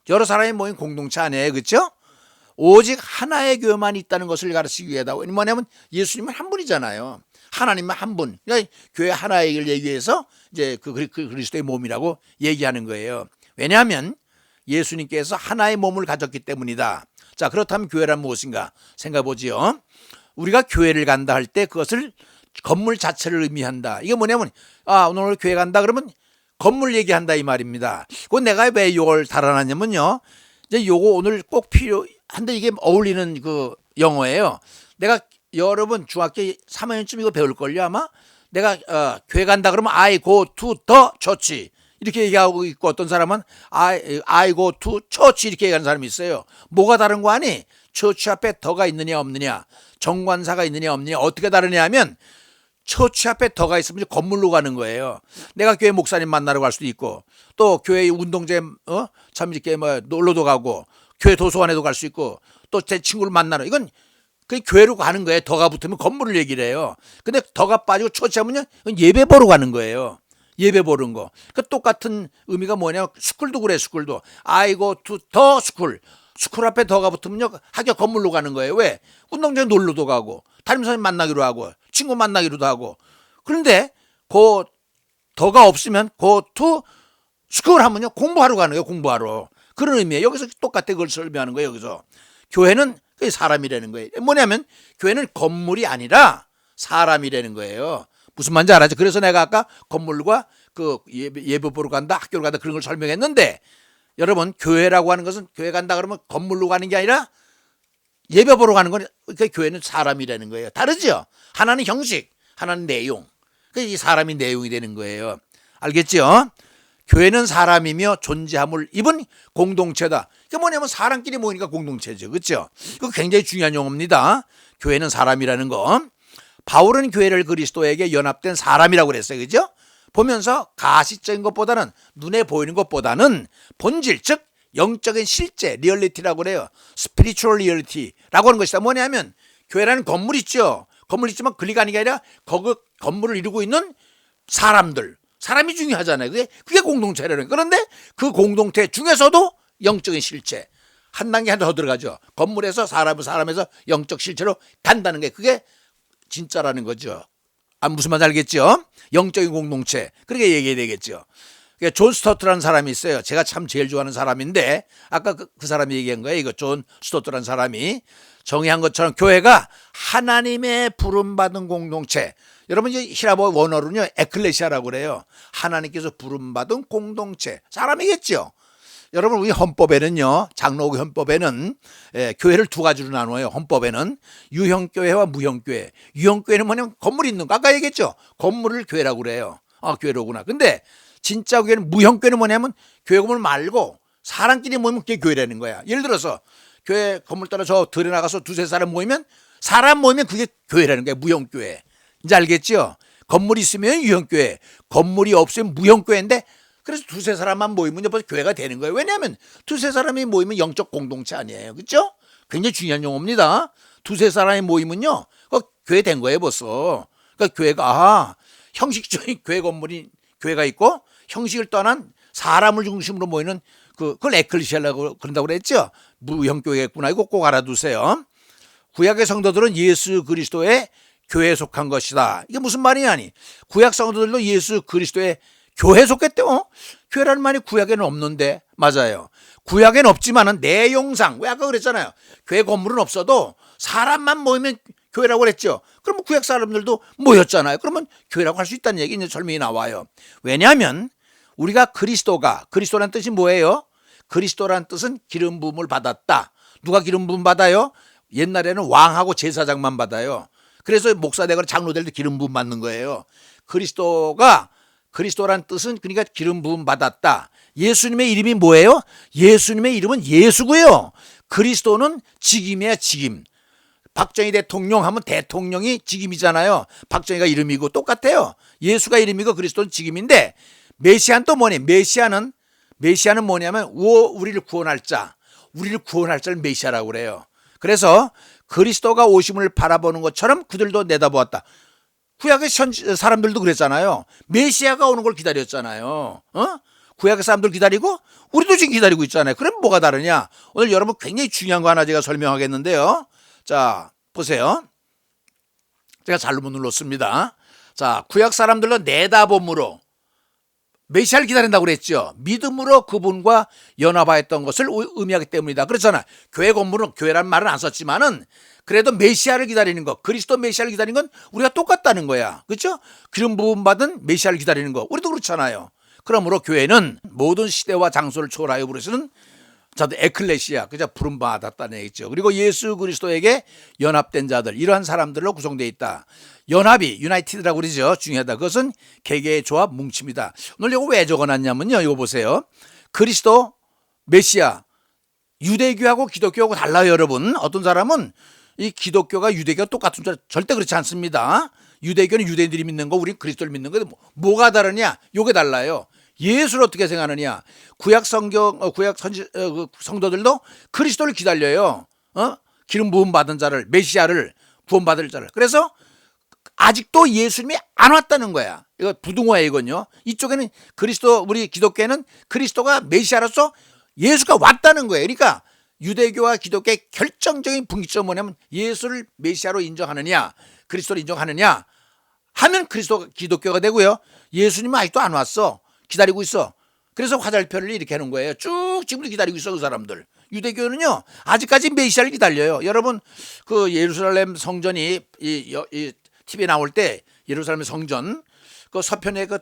A: 여러 사람이 모인 공동체 아니에요. 그렇죠? 오직 하나의 교회만 있다는 것을 가르치기 위해다. 뭐냐면 예수님은 한 분이잖아요. 하나님은 한 분. 그러니까 교회 하나의 얘기를 얘기해서 이제 그 그리스도의 몸이라고 얘기하는 거예요. 왜냐하면 예수님께서 하나의 몸을 가졌기 때문이다. 자, 그렇다면 교회란 무엇인가 생각해 보지요. 우리가 교회를 간다 할 때 그것을 건물 자체를 의미한다. 이게 뭐냐면 오늘 교회 간다 그러면 건물 얘기한다 이 말입니다. 그 내가 왜 이걸 달아놨냐면요. 이제 요거 오늘 꼭 필요한데 이게 어울리는 그 영어예요. 내가 여러분 중학교 3학년쯤 이거 배울걸요 아마. 내가 교회 간다 그러면 I go to the church 이렇게 얘기하고 있고 어떤 사람은 I go to church 이렇게 얘기하는 사람이 있어요. 뭐가 다른 거 아니? 처치 앞에 더가 있느냐 없느냐, 정관사가 있느냐 없느냐. 어떻게 다르냐 하면 처치 앞에 더가 있으면 건물로 가는 거예요. 내가 교회 목사님 만나러 갈 수도 있고 또 교회 운동제 참 이렇게 놀러도 가고 교회 도서관에도 갈 수 있고 또 제 친구를 만나러 이건 그 교회로 가는 거예요. 덕가 붙으면 건물을 얘기를 해요. 근데 덕가 빠지고 초치하면요 예배 보러 가는 거예요. 예배 보는 거. 그 똑같은 의미가 뭐냐? 스쿨도 그래. 스쿨도 아이고 더 스쿨. 스쿨 앞에 더가 붙으면요 학교 건물로 가는 거예요. 왜? 운동장에 놀러도 가고 담임선생님 만나기로 하고 친구 만나기로도 하고. 그런데 그 더가 없으면 고 투 스쿨 하면요 공부하러 가는 거예요. 공부하러. 그런 의미예요. 여기서 똑같아 그걸 설명하는 거예요. 여기서 교회는 그게 사람이라는 거예요. 뭐냐면 교회는 건물이 아니라 사람이라는 거예요. 무슨 말인지 알았죠? 그래서 내가 아까 건물과 그 예배 보러 간다, 학교로 간다 그런 걸 설명했는데 여러분 교회라고 하는 것은 교회 간다 그러면 건물로 가는 게 아니라 예배 보러 가는 건 그러니까 교회는 사람이라는 거예요. 다르죠? 하나는 형식, 하나는 내용. 이 사람이 내용이 되는 거예요. 알겠죠? 교회는 사람이며 존재함을 입은 공동체다. 그게 뭐냐면 사람끼리 모이니까 공동체죠. 그렇죠? 이거 굉장히 중요한 용어입니다. 교회는 사람이라는 거. 바울은 교회를 그리스도에게 연합된 사람이라고 그랬어요. 그죠? 보면서 가시적인 것보다는 눈에 보이는 것보다는 본질 즉 영적인 실제 리얼리티라고 그래요. 스피리추얼 리얼리티라고 하는 것이다. 뭐냐면 교회라는 건물 있죠. 건물 있지만 글리간이 아니라 그 건물을 이루고 있는 사람이 중요하잖아요. 그게 공동체라는 거예요. 그런데 그 공동체 중에서도 영적인 실체 한 단계 더 들어가죠. 건물에서 사람에서 영적 실체로 간다는 게 그게 진짜라는 거죠. 무슨 말인지 알겠죠? 영적인 공동체. 그렇게 얘기해야 되겠죠. 존 스토트라는 사람이 있어요. 제가 참 제일 좋아하는 사람인데 아까 그 사람이 얘기한 거예요. 이거 존 스토트라는 사람이 정의한 것처럼 교회가 하나님의 부름받은 공동체. 여러분 이제 히라보 원어로는요 에클레시아라고 그래요. 하나님께서 부름받은 공동체. 사람이겠죠. 여러분 우리 헌법에는요 장로교 헌법에는 교회를 두 가지로 나눠요. 헌법에는 유형교회와 무형교회. 유형교회는 뭐냐면 건물이 있는 거 아까 얘기했죠. 건물을 교회라고 그래요. 교회로구나. 근데 진짜 교회는 무형교회는 뭐냐면 교회 건물 말고 사람끼리 모이면 그게 교회라는 거야. 예를 들어서 교회 건물 따라 저 들에 나가서 두세 사람 모이면 그게 교회라는 거야. 무형교회. 이제 알겠죠? 건물이 있으면 유형교회, 건물이 없으면 무형교회인데 그래서 두세 사람만 모이면 벌써 교회가 되는 거예요. 왜냐하면 두세 사람이 모이면 영적 공동체 아니에요. 그렇죠? 굉장히 중요한 용어입니다. 두세 사람이 모이면요. 교회 된 거예요 벌써. 그러니까 교회가 형식적인 교회가 있고 형식을 떠난 사람을 중심으로 모이는 그걸 에클리시아라고 그런다고 그랬죠. 무형교회겠구나. 이거 꼭 알아두세요. 구약의 성도들은 예수 그리스도의 교회에 속한 것이다. 이게 무슨 말이냐니. 구약 성도들도 예수 그리스도의 교회에 속했대요. 교회라는 말이 구약에는 없는데 맞아요. 구약에는 없지만은 내용상 왜 아까 그랬잖아요. 교회 건물은 없어도 사람만 모이면 교회라고 그랬죠. 그러면 구약 사람들도 모였잖아요. 그러면 교회라고 할 수 있다는 얘기 이제 설명이 나와요. 왜냐하면 우리가 그리스도란 뜻이 뭐예요? 그리스도란 뜻은 기름 부음을 받았다. 누가 기름 부음 받아요? 옛날에는 왕하고 제사장만 받아요. 그래서 목사되거나 장로들도 기름 부음 받는 거예요. 그리스도란 뜻은 그러니까 기름 부음 받았다. 예수님의 이름이 뭐예요? 예수님의 이름은 예수고요. 그리스도는 직임이에요. 직임. 박정희 대통령 하면 대통령이 직임이잖아요. 박정희가 이름이고 똑같아요. 예수가 이름이고 그리스도는 직임인데 메시아는 또 뭐니? 메시아는 뭐냐면 우리를 구원할 자를 메시아라고 그래요. 그래서 그리스도가 오심을 바라보는 것처럼 그들도 내다보았다. 구약의 사람들도 그랬잖아요. 메시아가 오는 걸 기다렸잖아요. 구약의 사람들 기다리고 우리도 지금 기다리고 있잖아요. 그럼 뭐가 다르냐? 오늘 여러분 굉장히 중요한 거 하나 제가 설명하겠는데요. 자, 보세요. 제가 잘못 눌렀습니다. 자, 구약 사람들은 내다봄으로 메시아를 기다린다고 그랬죠. 믿음으로 그분과 연합하였던 것을 의미하기 때문이다. 그렇잖아. 교회 건물은 교회라는 말은 안 썼지만은 그래도 메시아를 기다리는 것, 그리스도 메시아를 기다리는 건 우리가 똑같다는 거야. 그렇죠? 기름 부음 받은 메시아를 기다리는 거. 우리도 그렇잖아요. 그러므로 교회는 모든 시대와 장소를 초월하여 부르시는 자들 에클레시아, 그죠? 부름 받았다는 얘기죠. 그리고 예수 그리스도에게 연합된 자들, 이러한 사람들로 구성되어 있다. 연합이 유나이티드라고 그러죠. 중요하다. 그것은 개개의 조합, 뭉침이다. 오늘 이거 왜 적어놨냐면요. 이거 보세요. 그리스도, 메시아, 유대교하고 기독교하고 달라요, 여러분. 어떤 사람은 이 기독교가 유대교가 똑같은 줄 절대 그렇지 않습니다. 유대교는 유대인들이 믿는 거, 우리는 그리스도를 믿는 거. 뭐가 다르냐? 요게 달라요. 예수를 어떻게 생각하느냐? 구약 성도들도 그리스도를 기다려요. 기름 부음 받은 자를, 메시아를, 구원받을 자를. 그래서 아직도 예수님이 안 왔다는 거야. 이거 부등호야 이건요. 이쪽에는 그리스도, 우리 기독교에는 그리스도가 메시아로서 예수가 왔다는 거예요. 그러니까 유대교와 기독교의 결정적인 분기점은 뭐냐면 예수를 메시아로 인정하느냐, 그리스도를 인정하느냐 하면 그리스도 기독교가 되고요. 예수님은 아직도 안 왔어. 기다리고 있어. 그래서 화살표를 이렇게 하는 거예요. 쭉 지금도 기다리고 있어, 그 사람들. 유대교는요, 아직까지 메시아를 기다려요. 여러분, 그 예루살렘 성전이 이 TV에 나올 때 예루살렘 성전 그 서편에 그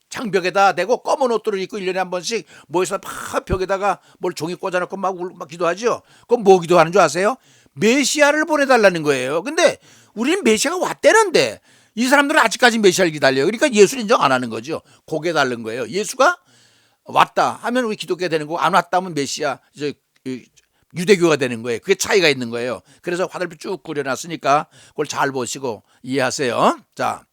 A: 장벽에다 대고 검은 옷들을 입고 1년에 한 번씩 모여서 막 벽에다가 뭘 종이 꽂아놓고 막 기도하죠. 그럼 뭐 기도하는 줄 아세요? 메시아를 보내달라는 거예요. 근데 우리는 메시아가 왔다는데 이 사람들은 아직까지 메시아를 기다려요. 그러니까 예수를 인정 안 하는 거죠. 고개 다른 거예요. 예수가 왔다 하면 우리 기독교가 되는 거고, 안 왔다 하면 메시아, 이제 유대교가 되는 거예요. 그게 차이가 있는 거예요. 그래서 화살표 쭉 그려놨으니까 그걸 잘 보시고 이해하세요. 자,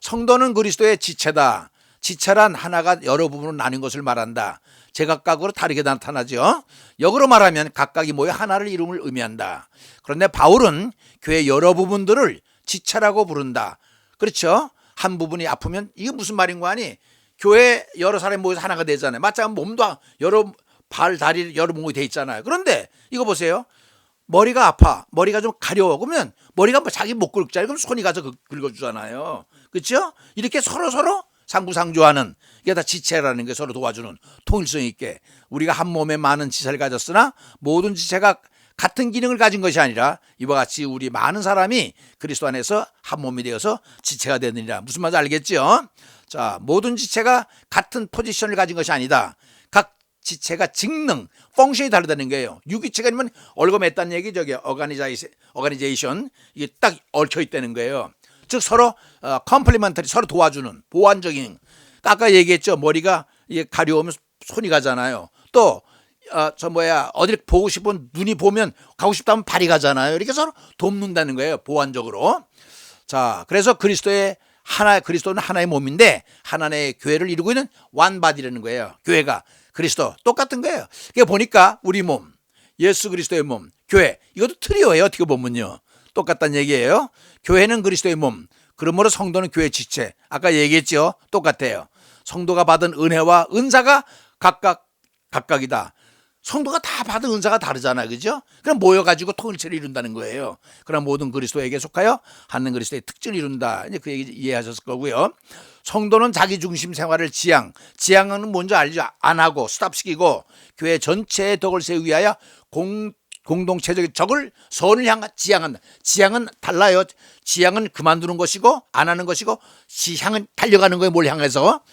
A: 성도는 그리스도의 지체다. 지체란 하나가 여러 부분으로 나뉜 것을 말한다. 제각각으로 다르게 나타나죠. 역으로 말하면 각각이 모여 하나를 이름을 의미한다. 그런데 바울은 교회 여러 부분들을 지체라고 부른다. 그렇죠? 한 부분이 아프면 이게 무슨 말인 거 아니? 교회 여러 사람이 모여서 하나가 되잖아요. 마찬가지로 몸도 여러 발, 다리 여러 몸이 돼 있잖아요. 그런데 이거 보세요. 머리가 아파. 머리가 좀 가려워. 그러면 머리가 뭐 자기 못 긁잖아요. 그럼 손이 가서 긁어주잖아요. 그렇죠? 이렇게 서로 상부상조하는, 이게 다 지체라는 게 서로 도와주는, 통일성 있게 우리가 한 몸에 많은 지체를 가졌으나 모든 지체가 같은 기능을 가진 것이 아니라 이와 같이 우리 많은 사람이 그리스도 안에서 한 몸이 되어서 지체가 되느니라. 무슨 말인지 알겠죠? 자, 모든 지체가 같은 포지션을 가진 것이 아니다. 각 지체가 직능, 펑션이 다르다는 거예요. 유기체가 아니면 얽어맸다는 얘기, 저기 어가니제이션, 이게 딱 얽혀 있다는 거예요. 즉 서로 컴플리먼터리, 서로 도와주는 보완적인. 아까 얘기했죠. 머리가 이게 가려우면 손이 가잖아요. 또 어딜 보고 싶은 눈이 보면 가고 싶다면 발이 가잖아요. 이렇게 서로 돕는다는 거예요. 보완적으로. 자, 그래서 그리스도는 하나의 몸인데 하나의 교회를 이루고 있는 완바디라는 거예요. 교회가 그리스도 똑같은 거예요. 그게 보니까 우리 몸, 예수 그리스도의 몸, 교회, 이것도 트리오예요. 어떻게 보면요, 똑같다는 얘기예요. 교회는 그리스도의 몸, 그러므로 성도는 교회 지체. 아까 얘기했죠. 똑같아요. 성도가 받은 은혜와 은사가 각각이다. 성도가 다 받은 은사가 다르잖아요. 그죠? 그럼 모여가지고 통일체를 이룬다는 거예요. 그럼 모든 그리스도에게 속하여 하는 그리스도의 특징을 이룬다. 이제 그 얘기 이해하셨을 거고요. 성도는 자기 중심 생활을 지향은 뭔지 알죠? 안 하고 스탑시키고 교회 전체의 덕을 세우기 위하여 공동체적인 선을 향한 지향한다. 지향은 달라요. 지향은 그만두는 것이고 안 하는 것이고, 지향은 달려가는 거예요. 뭘 향해서.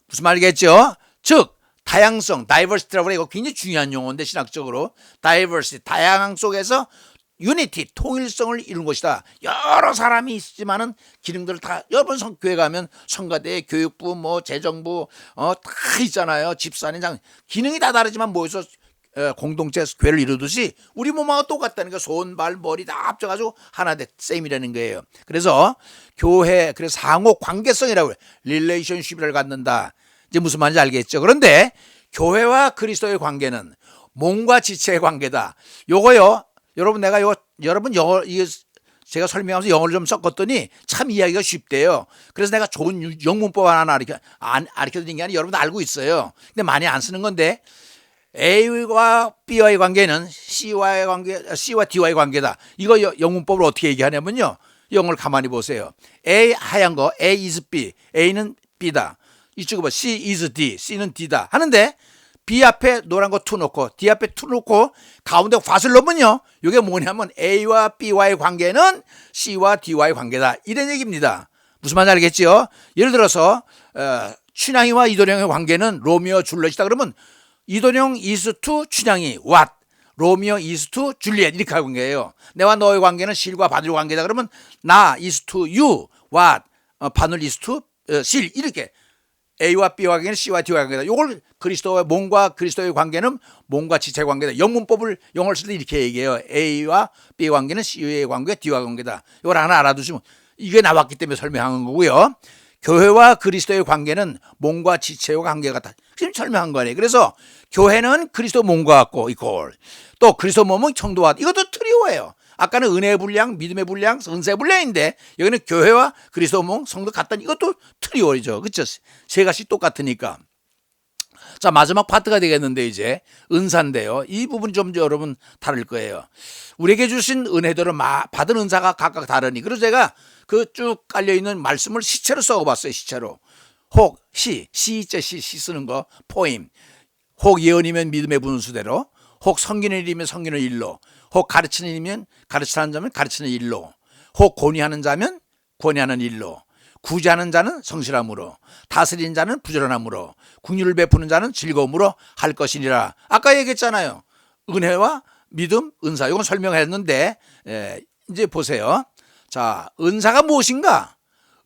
A: 무슨 말이겠죠? 즉 다양성, 다이버시티라고 해요. 굉장히 중요한 용어인데 신학적으로 다이버시티, 다양한 속에서 유니티, 통일성을 이룬 것이다. 여러 사람이 있지만은 기능들을 다, 여러분 교회 가면 성가대, 교육부, 뭐 재정부 다 있잖아요. 집사님, 기능이 다 다르지만 모여서 공동체 교회를 이루듯이 우리 몸하고 똑같다는 거. 손, 발, 머리 다 합쳐가지고 하나 셈이라는 거예요. 그래서 교회, 그래서 상호 관계성이라고 해요. 릴레이션십을 갖는다. 이제 무슨 말인지 알겠죠? 그런데 교회와 그리스도의 관계는 몸과 지체의 관계다. 요거요. 여러분 영어, 이게 제가 설명하면서 영어를 좀 섞었더니 참 이해하기가 쉽대요. 그래서 내가 좋은 영문법 하나 가르쳐드린 게 아니라 여러분도 알고 있어요. 근데 많이 안 쓰는 건데, A와 B와의 관계는 C와 D와의 관계다. 이거 영문법을 어떻게 얘기하냐면요. 영어를 가만히 보세요. A 하얀 거, A is B, A는 B다. 이쪽에 봐, C is D, C는 D다 하는데, B 앞에 노란 거 2 놓고 D 앞에 2 놓고 가운데 밭을 넣으면요, 이게 뭐냐면 A와 B와의 관계는 C와 D와의 관계다, 이런 얘기입니다. 무슨 말인지 알겠죠? 예를 들어서 춘향이와 이도령의 관계는 로미오 줄리엣이다. 그러면 이도령 is to 춘향이 what, 로미오 is to 줄리엣, 이렇게 하는 거예요. 내와 너의 관계는 실과 바늘의 관계다. 그러면 나 is to you what, 바늘 is to 실, 이렇게 A와 B와 관계는 C와 D와 관계다. 이걸 그리스도의 몸과 그리스도의 관계는 몸과 지체의 관계다. 영문법을 영어를 쓸 때 이렇게 얘기해요. A와 B 관계는 C의 관계, D와 관계다. 이걸 하나 알아두시면, 이게 나왔기 때문에 설명한 거고요. 교회와 그리스도의 관계는 몸과 지체와 관계가 같다. 지금 설명한 거네요. 그래서 교회는 그리스도 몸과 같고 이퀄, 또 그리스도 몸은 성도와 이것도 트리오예요. 아까는 은혜의 분량, 믿음의 분량, 은사의 분량인데 여기는 교회와 그리스도 몸, 성도 같다니 이것도 트리오죠. 그렇죠? 세 가지 똑같으니까. 자, 마지막 파트가 되겠는데 이제 은사인데요. 이 부분이 좀 여러분 다를 거예요. 우리에게 주신 은혜들은 받은 은사가 각각 다르니 그래서 제가 그 쭉 깔려있는 말씀을 시체로 써봤어요. 시체로. 혹, 시자 시 쓰는 거 포임. 혹 예언이면 믿음의 분수대로, 혹 섬기는 일이면 섬기는 일로, 혹 가르치는 일이면 가르치는 자면 가르치는 일로, 혹 권위하는 자면 권위하는 일로, 구제하는 자는 성실함으로, 다스리는 자는 부지런함으로, 긍휼을 베푸는 자는 즐거움으로 할 것이니라. 아까 얘기했잖아요. 은혜와 믿음, 은사. 이건 설명했는데 이제 보세요. 자, 은사가 무엇인가?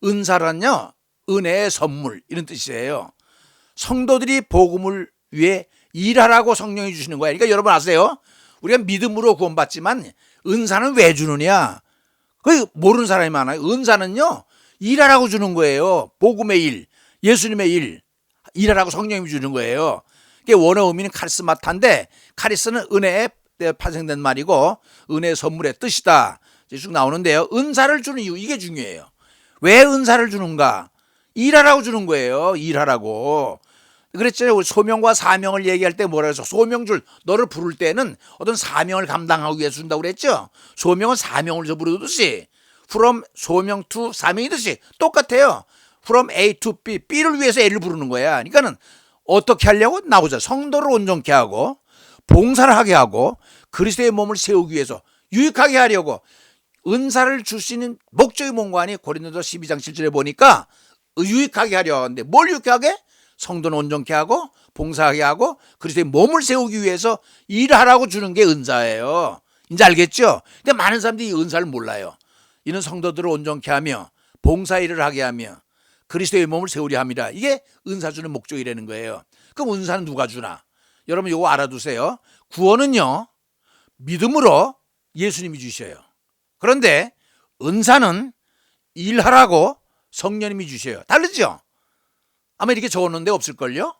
A: 은사란요, 은혜의 선물 이런 뜻이에요. 성도들이 복음을 위해 일하라고 성령이 주시는 거예요. 그러니까 여러분 아세요? 우리가 믿음으로 구원받지만 은사는 왜 주느냐? 그 모르는 사람이 많아요. 은사는요, 일하라고 주는 거예요. 복음의 일, 예수님의 일, 일하라고 성령이 주는 거예요. 그게 원어 의미는 카리스마타인데 카리스는 은혜에 파생된 말이고 은혜의 선물의 뜻이다. 쭉 나오는데요. 은사를 주는 이유 이게 중요해요. 왜 은사를 주는가? 일하라고 주는 거예요. 일하라고. 그랬잖아요. 우리 소명과 사명을 얘기할 때 뭐라 해서 소명줄 너를 부를 때는 어떤 사명을 감당하기 위해서 준다고 그랬죠. 소명은 사명을 저 부르듯이 from 소명 to 사명이듯이 똑같아요. from A to B, B를 위해서 A를 부르는 거야. 그러니까는 어떻게 하려고? 나오자. 성도를 온전케 하고 봉사를 하게 하고 그리스도의 몸을 세우기 위해서 유익하게 하려고 은사를 주시는 목적이 뭔가 하니 고린도서 12장 7절에 보니까 유익하게 하려 하는데 뭘 유익하게? 성도는 온전케 하고 봉사하게 하고 그리스도의 몸을 세우기 위해서 일하라고 주는 게 은사예요. 이제 알겠죠? 근데 많은 사람들이 이 은사를 몰라요. 이는 성도들을 온전케 하며 봉사 일을 하게 하며 그리스도의 몸을 세우려 함이라. 이게 은사 주는 목적이라는 거예요. 그럼 은사는 누가 주나? 여러분 이거 알아두세요. 구원은요, 믿음으로 예수님이 주셔요. 그런데 은사는 일하라고 성령님이 주셔요. 다르죠? 아마 이렇게 적었는데 없을걸요?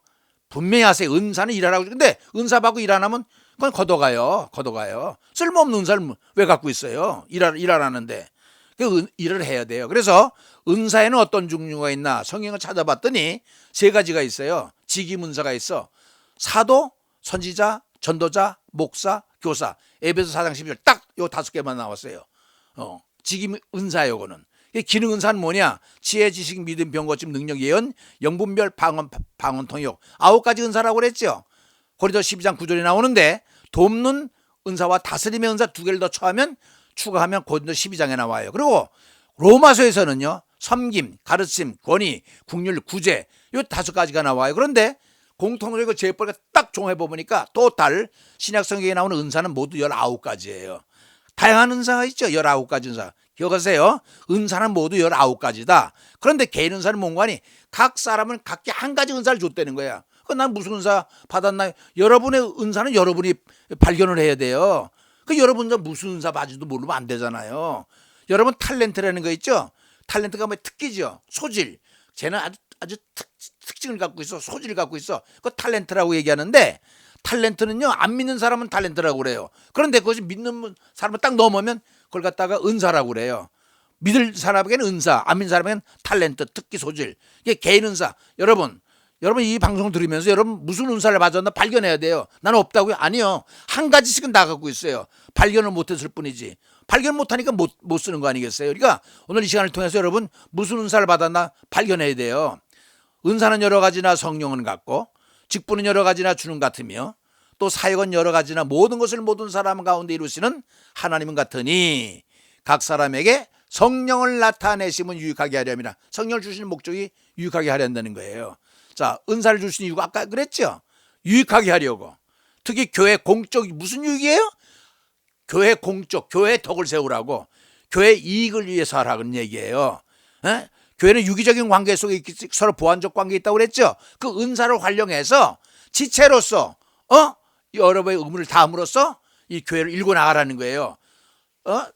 A: 분명히 하세요. 은사는 일하라고. 근데 은사 받고 일 안 하면 그건 걷어가요. 쓸모없는 은사를 왜 갖고 있어요? 일하라는데. 그 일을 해야 돼요. 그래서 은사에는 어떤 종류가 있나 성경을 찾아봤더니 세 가지가 있어요. 직임 은사가 있어. 사도, 선지자, 전도자, 목사, 교사. 에베소 4장 12절 딱 요 5개만 나왔어요. 직임 은사예요. 요거는. 기능 은사는 뭐냐? 지혜, 지식, 믿음, 병고침, 능력, 예언, 영분별, 방언, 통역. 9가지 은사라고 그랬죠. 고린도서 12장 9절에 나오는데 돕는 은사와 다스림의 은사 2개를 더 추가하면 고린도서 12장에 나와요. 그리고 로마서에서는요, 섬김, 가르침, 권위, 국률, 구제 이 5가지가 나와요. 그런데 공통적으로 제법을 딱 종합해보니까 토탈 신약 성경에 나오는 은사는 모두 19가지예요. 다양한 은사가 있죠. 19가지 은사. 기억하세요. 은사는 모두 19가지다. 그런데 개인 은사는 뭔가니 각 사람은 각기 한 가지 은사를 줬다는 거야. 난 무슨 은사 받았나요? 여러분의 은사는 여러분이 발견을 해야 돼요. 그 여러분 무슨 은사 받은지도 모르면 안 되잖아요. 여러분 탤런트라는 거 있죠. 탤런트가 뭐 특기죠. 소질. 쟤는 아주 특징을 갖고 있어. 소질을 갖고 있어. 그거 탤런트라고 얘기하는데 탤런트는요, 안 믿는 사람은 탤런트라고 그래요. 그런데 그것이 믿는 사람을 딱 넘으면 그걸 갖다가 은사라고 그래요. 믿을 사람에게는 은사, 안 믿는 사람에게는 탤런트, 특기, 소질. 이게 개인 은사. 여러분 이 방송 들으면서 여러분 무슨 은사를 받았나 발견해야 돼요. 나는 없다고요? 아니요. 한 가지씩은 다 갖고 있어요. 발견을 못했을 뿐이지. 발견 못하니까 못 쓰는 거 아니겠어요? 그러니까 오늘 이 시간을 통해서 여러분 무슨 은사를 받았나 발견해야 돼요. 은사는 여러 가지나 성령은 같고 직분은 여러 가지나 주는 같으며 또 사역은 여러 가지나 모든 것을 모든 사람 가운데 이루시는 하나님은 같으니 각 사람에게 성령을 나타내심은 유익하게 하려함이라. 성령을 주시는 목적이 유익하게 하려 한다는 거예요. 자, 은사를 주신 이유가 아까 그랬죠. 유익하게 하려고. 특히 교회 공적 무슨 유익이에요? 교회 공적, 교회 덕을 세우라고. 교회 이익을 위해서 하라는 얘기예요. 에? 교회는 유기적인 관계 속에 서로 보완적 관계에 있다고 그랬죠. 그 은사를 활용해서 지체로서 여러분의 의무를 다함으로써 이 교회를 일궈 나가라는 거예요.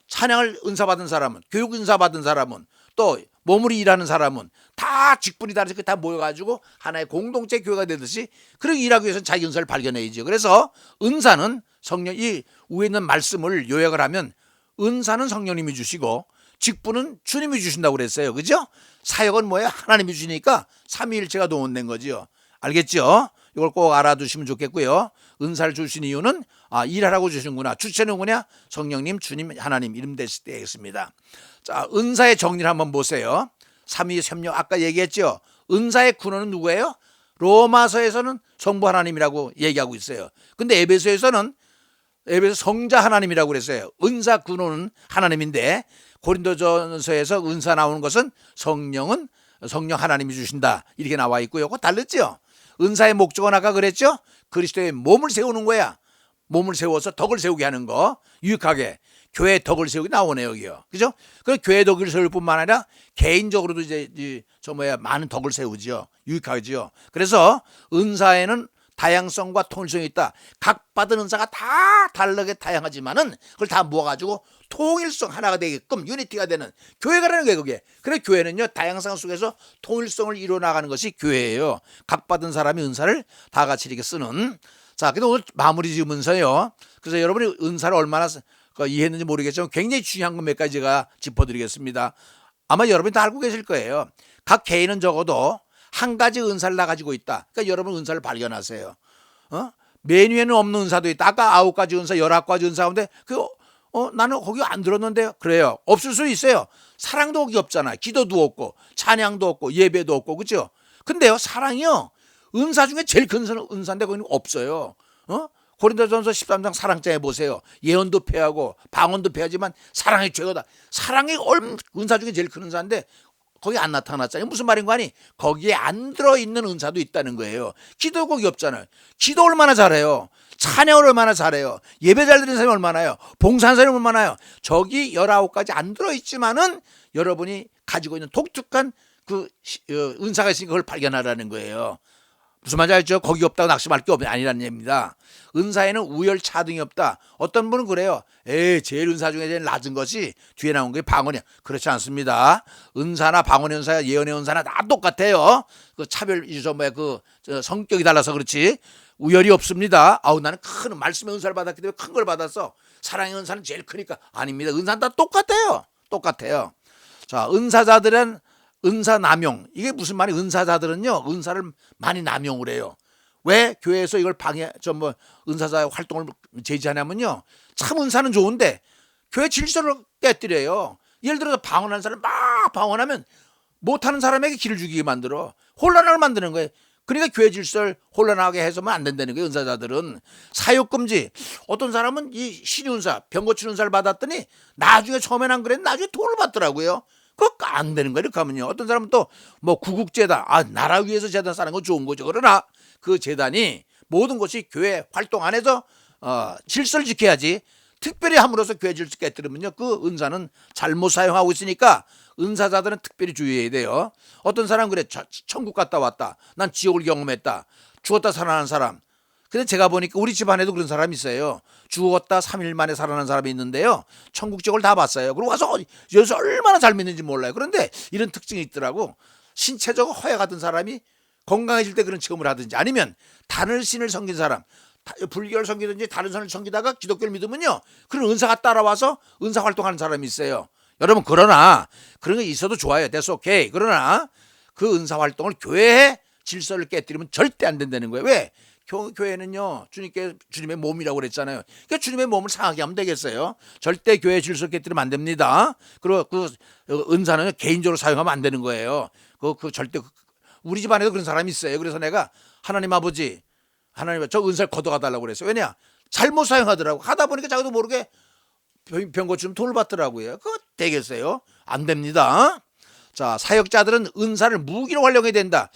A: 찬양을 은사 받은 사람은, 교육 은사 받은 사람은, 또 몸으로 일하는 사람은 다 직분이 다르니까 다 모여가지고 하나의 공동체 교회가 되듯이 그렇게 일하기 위해서는 자기 은사를 발견해야죠. 그래서 은사는 성령, 이 위에 있는 말씀을 요약을 하면 은사는 성령님이 주시고 직분은 주님이 주신다고 그랬어요. 그죠? 사역은 뭐예요? 하나님이 주시니까 삼위일체가 동원된 거지요. 알겠죠? 이걸 꼭 알아두시면 좋겠고요. 은사를 주신 이유는 일하라고 주시는구나. 주체는 누구냐? 성령님, 주님, 하나님 이름 되겠습니다. 자, 은사의 정리를 한번 보세요. 삼위삼력 아까 얘기했죠. 은사의 근원은 누구예요? 로마서에서는 성부 하나님이라고 얘기하고 있어요. 근데 에베소에서 성자 하나님이라고 그랬어요. 은사 근원은 하나님인데 고린도전서에서 은사 나오는 것은 성령 하나님이 주신다 이렇게 나와 있고요. 그거 다르죠. 은사의 목적은 아까 그랬죠. 그리스도의 몸을 세우는 거야. 몸을 세워서 덕을 세우게 하는 거. 유익하게 교회의 덕을 세우게 나오네요. 여기요. 그죠? 그 교회 덕을 세울 뿐만 아니라 개인적으로도 많은 덕을 세우죠. 유익하죠. 그래서 은사에는 다양성과 통일성이 있다. 각 받은 은사가 다 다르게 다양하지만은 그걸 다 모아가지고 통일성 하나가 되게끔 유니티가 되는 교회가라는 거예요. 그게. 그래 교회는요 다양성 속에서 통일성을 이루어 나가는 것이 교회예요. 각 받은 사람이 은사를 다 같이 이렇게 쓰는. 자, 근데 오늘 마무리 지으면서요. 그래서 여러분이 은사를 얼마나 이해했는지 모르겠지만 굉장히 중요한 것 몇 가지 제가 짚어드리겠습니다. 아마 여러분이 다 알고 계실 거예요. 각 개인은 적어도 한 가지 은사를 다 가지고 있다. 그러니까 여러분 은사를 발견하세요. 메뉴에는 없는 은사도 있다. 아까 9가지 은사, 19가지 은사 가운데 나는 거기 안 들었는데요. 그래요. 없을 수 있어요. 사랑도 거기 없잖아요. 기도도 없고 찬양도 없고 예배도 없고 그렇죠? 근데요 사랑이요 은사 중에 제일 큰 은사인데 거기는 없어요. 고린도전서 13장 사랑장에 보세요. 예언도 패하고 방언도 패하지만 사랑이 최고다. 사랑이 은사 중에 제일 큰 은사인데 거기 안 나타났잖아요. 무슨 말인가 하니 거기에 안 들어있는 은사도 있다는 거예요. 기도 거기 없잖아요. 기도 얼마나 잘해요. 찬양을 얼마나 잘해요. 예배 잘 드리는 사람이 얼마나요. 봉사하는 사람이 얼마나요. 저기 19가지 안 들어있지만은 여러분이 가지고 있는 독특한 그 은사가 있으니까 그걸 발견하라는 거예요. 무슨 말인지 알죠? 거기 없다고 낙심할 게 아니라는 얘기입니다. 은사에는 우열차등이 없다. 어떤 분은 그래요. 제일 은사 중에 제일 낮은 것이 뒤에 나온 게 방언이야. 그렇지 않습니다. 은사나 방언의 은사, 예언의 은사나 다 똑같아요. 그 성격이 달라서 그렇지 우열이 없습니다. 나는 큰 말씀의 은사를 받았기 때문에 큰 걸 받았어. 사랑의 은사는 제일 크니까 아닙니다. 은사는 다 똑같아요. 자, 은사자들은 은사 남용. 이게 무슨 말이? 은사자들은요 은사를 많이 남용을 해요. 왜 교회에서 이걸 은사자 활동을 제지하냐면요 참 은사는 좋은데 교회 질서를 깨뜨려요. 예를 들어서 방언하는 사람 막 방언하면 못하는 사람에게 기를 죽이게 만들어 혼란을 만드는 거예요. 그러니까 교회 질서를 혼란하게 해서는 안 된다는 거예요. 은사자들은 사욕금지. 어떤 사람은 이 신윤사 병 고치는 은사를 받았더니 나중에 처음엔 안 그랬는데 나중에 돈을 받더라고요. 그거 안 되는 거예요. 이렇게 하면요. 어떤 사람은 또 구국재단, 나라 위해서 재단 쌓는 건 좋은 거죠. 그러나 그 재단이 모든 것이 교회 활동 안에서 질서를 지켜야지 특별히 함으로써 교회 질서 깨뜨리면요 그 은사는 잘못 사용하고 있으니까 은사자들은 특별히 주의해야 돼요. 어떤 사람 그래 천국 갔다 왔다. 난 지옥을 경험했다. 죽었다 살아난 사람. 근데 제가 보니까 우리 집안에도 그런 사람이 있어요. 죽었다 3일 만에 살아난 사람이 있는데요. 천국 지옥을 다 봤어요. 그리고 와서 여기서 얼마나 잘 믿는지 몰라요. 그런데 이런 특징이 있더라고. 신체적 허약 같은 사람이 건강해질 때 그런 체험을 하든지 아니면 다른 신을 섬긴 사람 불교를 섬기든지 다른 신을 섬기다가 기독교를 믿으면요 그런 은사가 따라와서 은사 활동하는 사람이 있어요. 여러분 그러나 그런 게 있어도 좋아요. That's okay. 그러나 그 은사 활동을 교회의 질서를 깨뜨리면 절대 안 된다는 거예요. 왜? 교회는요 주님의 몸이라고 그랬잖아요. 그러니까 주님의 몸을 상하게 하면 되겠어요. 절대 교회 질서 깨뜨리면 안 됩니다. 그리고 그 은사는 개인적으로 사용하면 안 되는 거예요. 절대 우리 집안에도 그런 사람이 있어요. 그래서 내가 하나님 아버지 저 은사를 걷어가달라고 그랬어요. 왜냐 잘못 사용하더라고. 하다 보니까 자기도 모르게 병 고치면 돈을 받더라고요. 그거 되겠어요? 안 됩니다. 자, 사역자들은 은사를 무기로 활용해야 된다.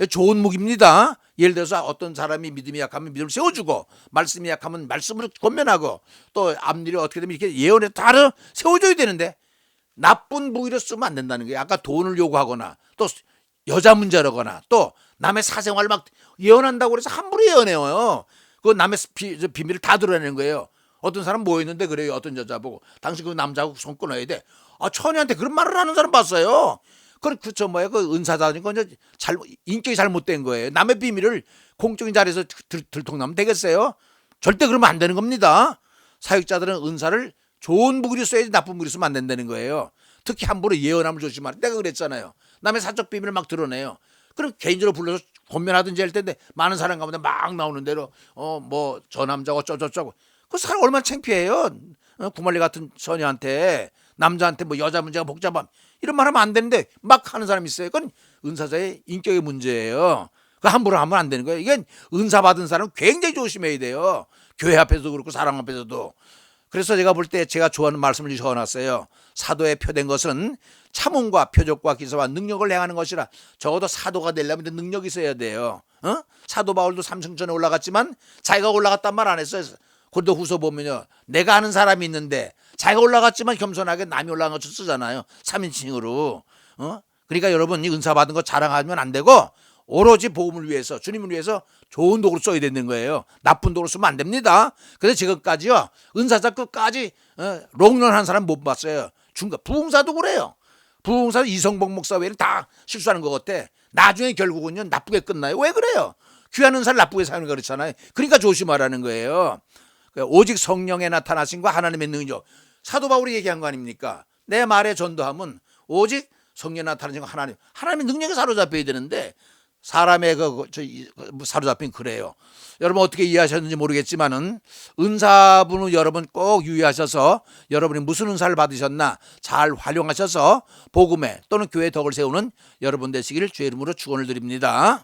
A: 좋은 무기입니다. 예를 들어서 어떤 사람이 믿음이 약하면 믿음을 세워주고 말씀이 약하면 말씀으로 권면하고 또 앞일이 어떻게 되면 이렇게 예언에 따라 세워줘야 되는데 나쁜 무기로 쓰면 안 된다는 거예요. 아까 돈을 요구하거나 또 여자 문제라거나 또 남의 사생활 막 예언한다고 그래서 함부로 예언해요. 그 남의 비밀을 다 드러내는 거예요. 어떤 사람 모였는데 그래요. 어떤 여자 보고 당신 그 남자하고 손 끊어야 돼. 아, 처녀한테 그런 말을 하는 사람 봤어요. 그 은사자인 건 인격이 잘못된 거예요. 남의 비밀을 공적인 자리에서 들통나면 되겠어요? 절대 그러면 안 되는 겁니다. 사역자들은 은사를 좋은 무기로 써야지 나쁜 무기로 쓰면 안 된다는 거예요. 특히 함부로 예언함을 조심하라. 내가 그랬잖아요. 남의 사적 비밀을 막 드러내요. 그럼 개인적으로 불러서 권면하든지 할 텐데 많은 사람 가운데 막 나오는 대로 뭐 저 남자고 어쩌고저쩌고 그 사람 얼마나 창피해요. 구말리 같은 처녀한테 남자한테 뭐 여자 문제가 복잡함 이런 말 하면 안 되는데 막 하는 사람이 있어요. 그건 은사자의 인격의 문제예요. 그 함부로 하면 안 되는 거예요. 이게 은사 받은 사람은 굉장히 조심해야 돼요. 교회 앞에서도 그렇고 사람 앞에서도. 그래서 제가 볼 때 제가 좋아하는 말씀을 적어놨어요. 사도에 표된 것은 참음과 표적과 기사와 능력을 행하는 것이라. 적어도 사도가 되려면 능력이 있어야 돼요. 사도 바울도 삼승천에 올라갔지만 자기가 올라갔단 말 안 했어요. 고린도 후서 보면요, 내가 아는 사람이 있는데 자기가 올라갔지만 겸손하게 남이 올라간 것처럼 쓰잖아요. 3인칭으로. 그러니까 여러분 이 은사 받은 거 자랑하면 안 되고 오로지 복음을 위해서, 주님을 위해서 좋은 도구로 써야 되는 거예요. 나쁜 도구로 쓰면 안 됩니다. 그래서 지금까지요, 은사자 끝까지 롱런한 사람 못 봤어요. 부흥사도 그래요. 부흥사 이성복 목사 외에는 다 실수하는 것 같아. 나중에 결국은요 나쁘게 끝나요. 왜 그래요? 귀한 은사를 나쁘게 사용하는 거 그렇잖아요. 그러니까 조심하라는 거예요. 오직 성령의 나타나심과 하나님의 능력. 사도 바울이 얘기한 거 아닙니까? 내 말에 전도함은 오직 성령 나타나심과 하나님의 능력에 사로잡혀야 되는데 사람의 사로잡힌 그래요. 여러분 어떻게 이해하셨는지 모르겠지만은 은사분을 여러분 꼭 유의하셔서 여러분이 무슨 은사를 받으셨나 잘 활용하셔서 복음에 또는 교회 덕을 세우는 여러분 되시기를 주의 이름으로 축원을 드립니다.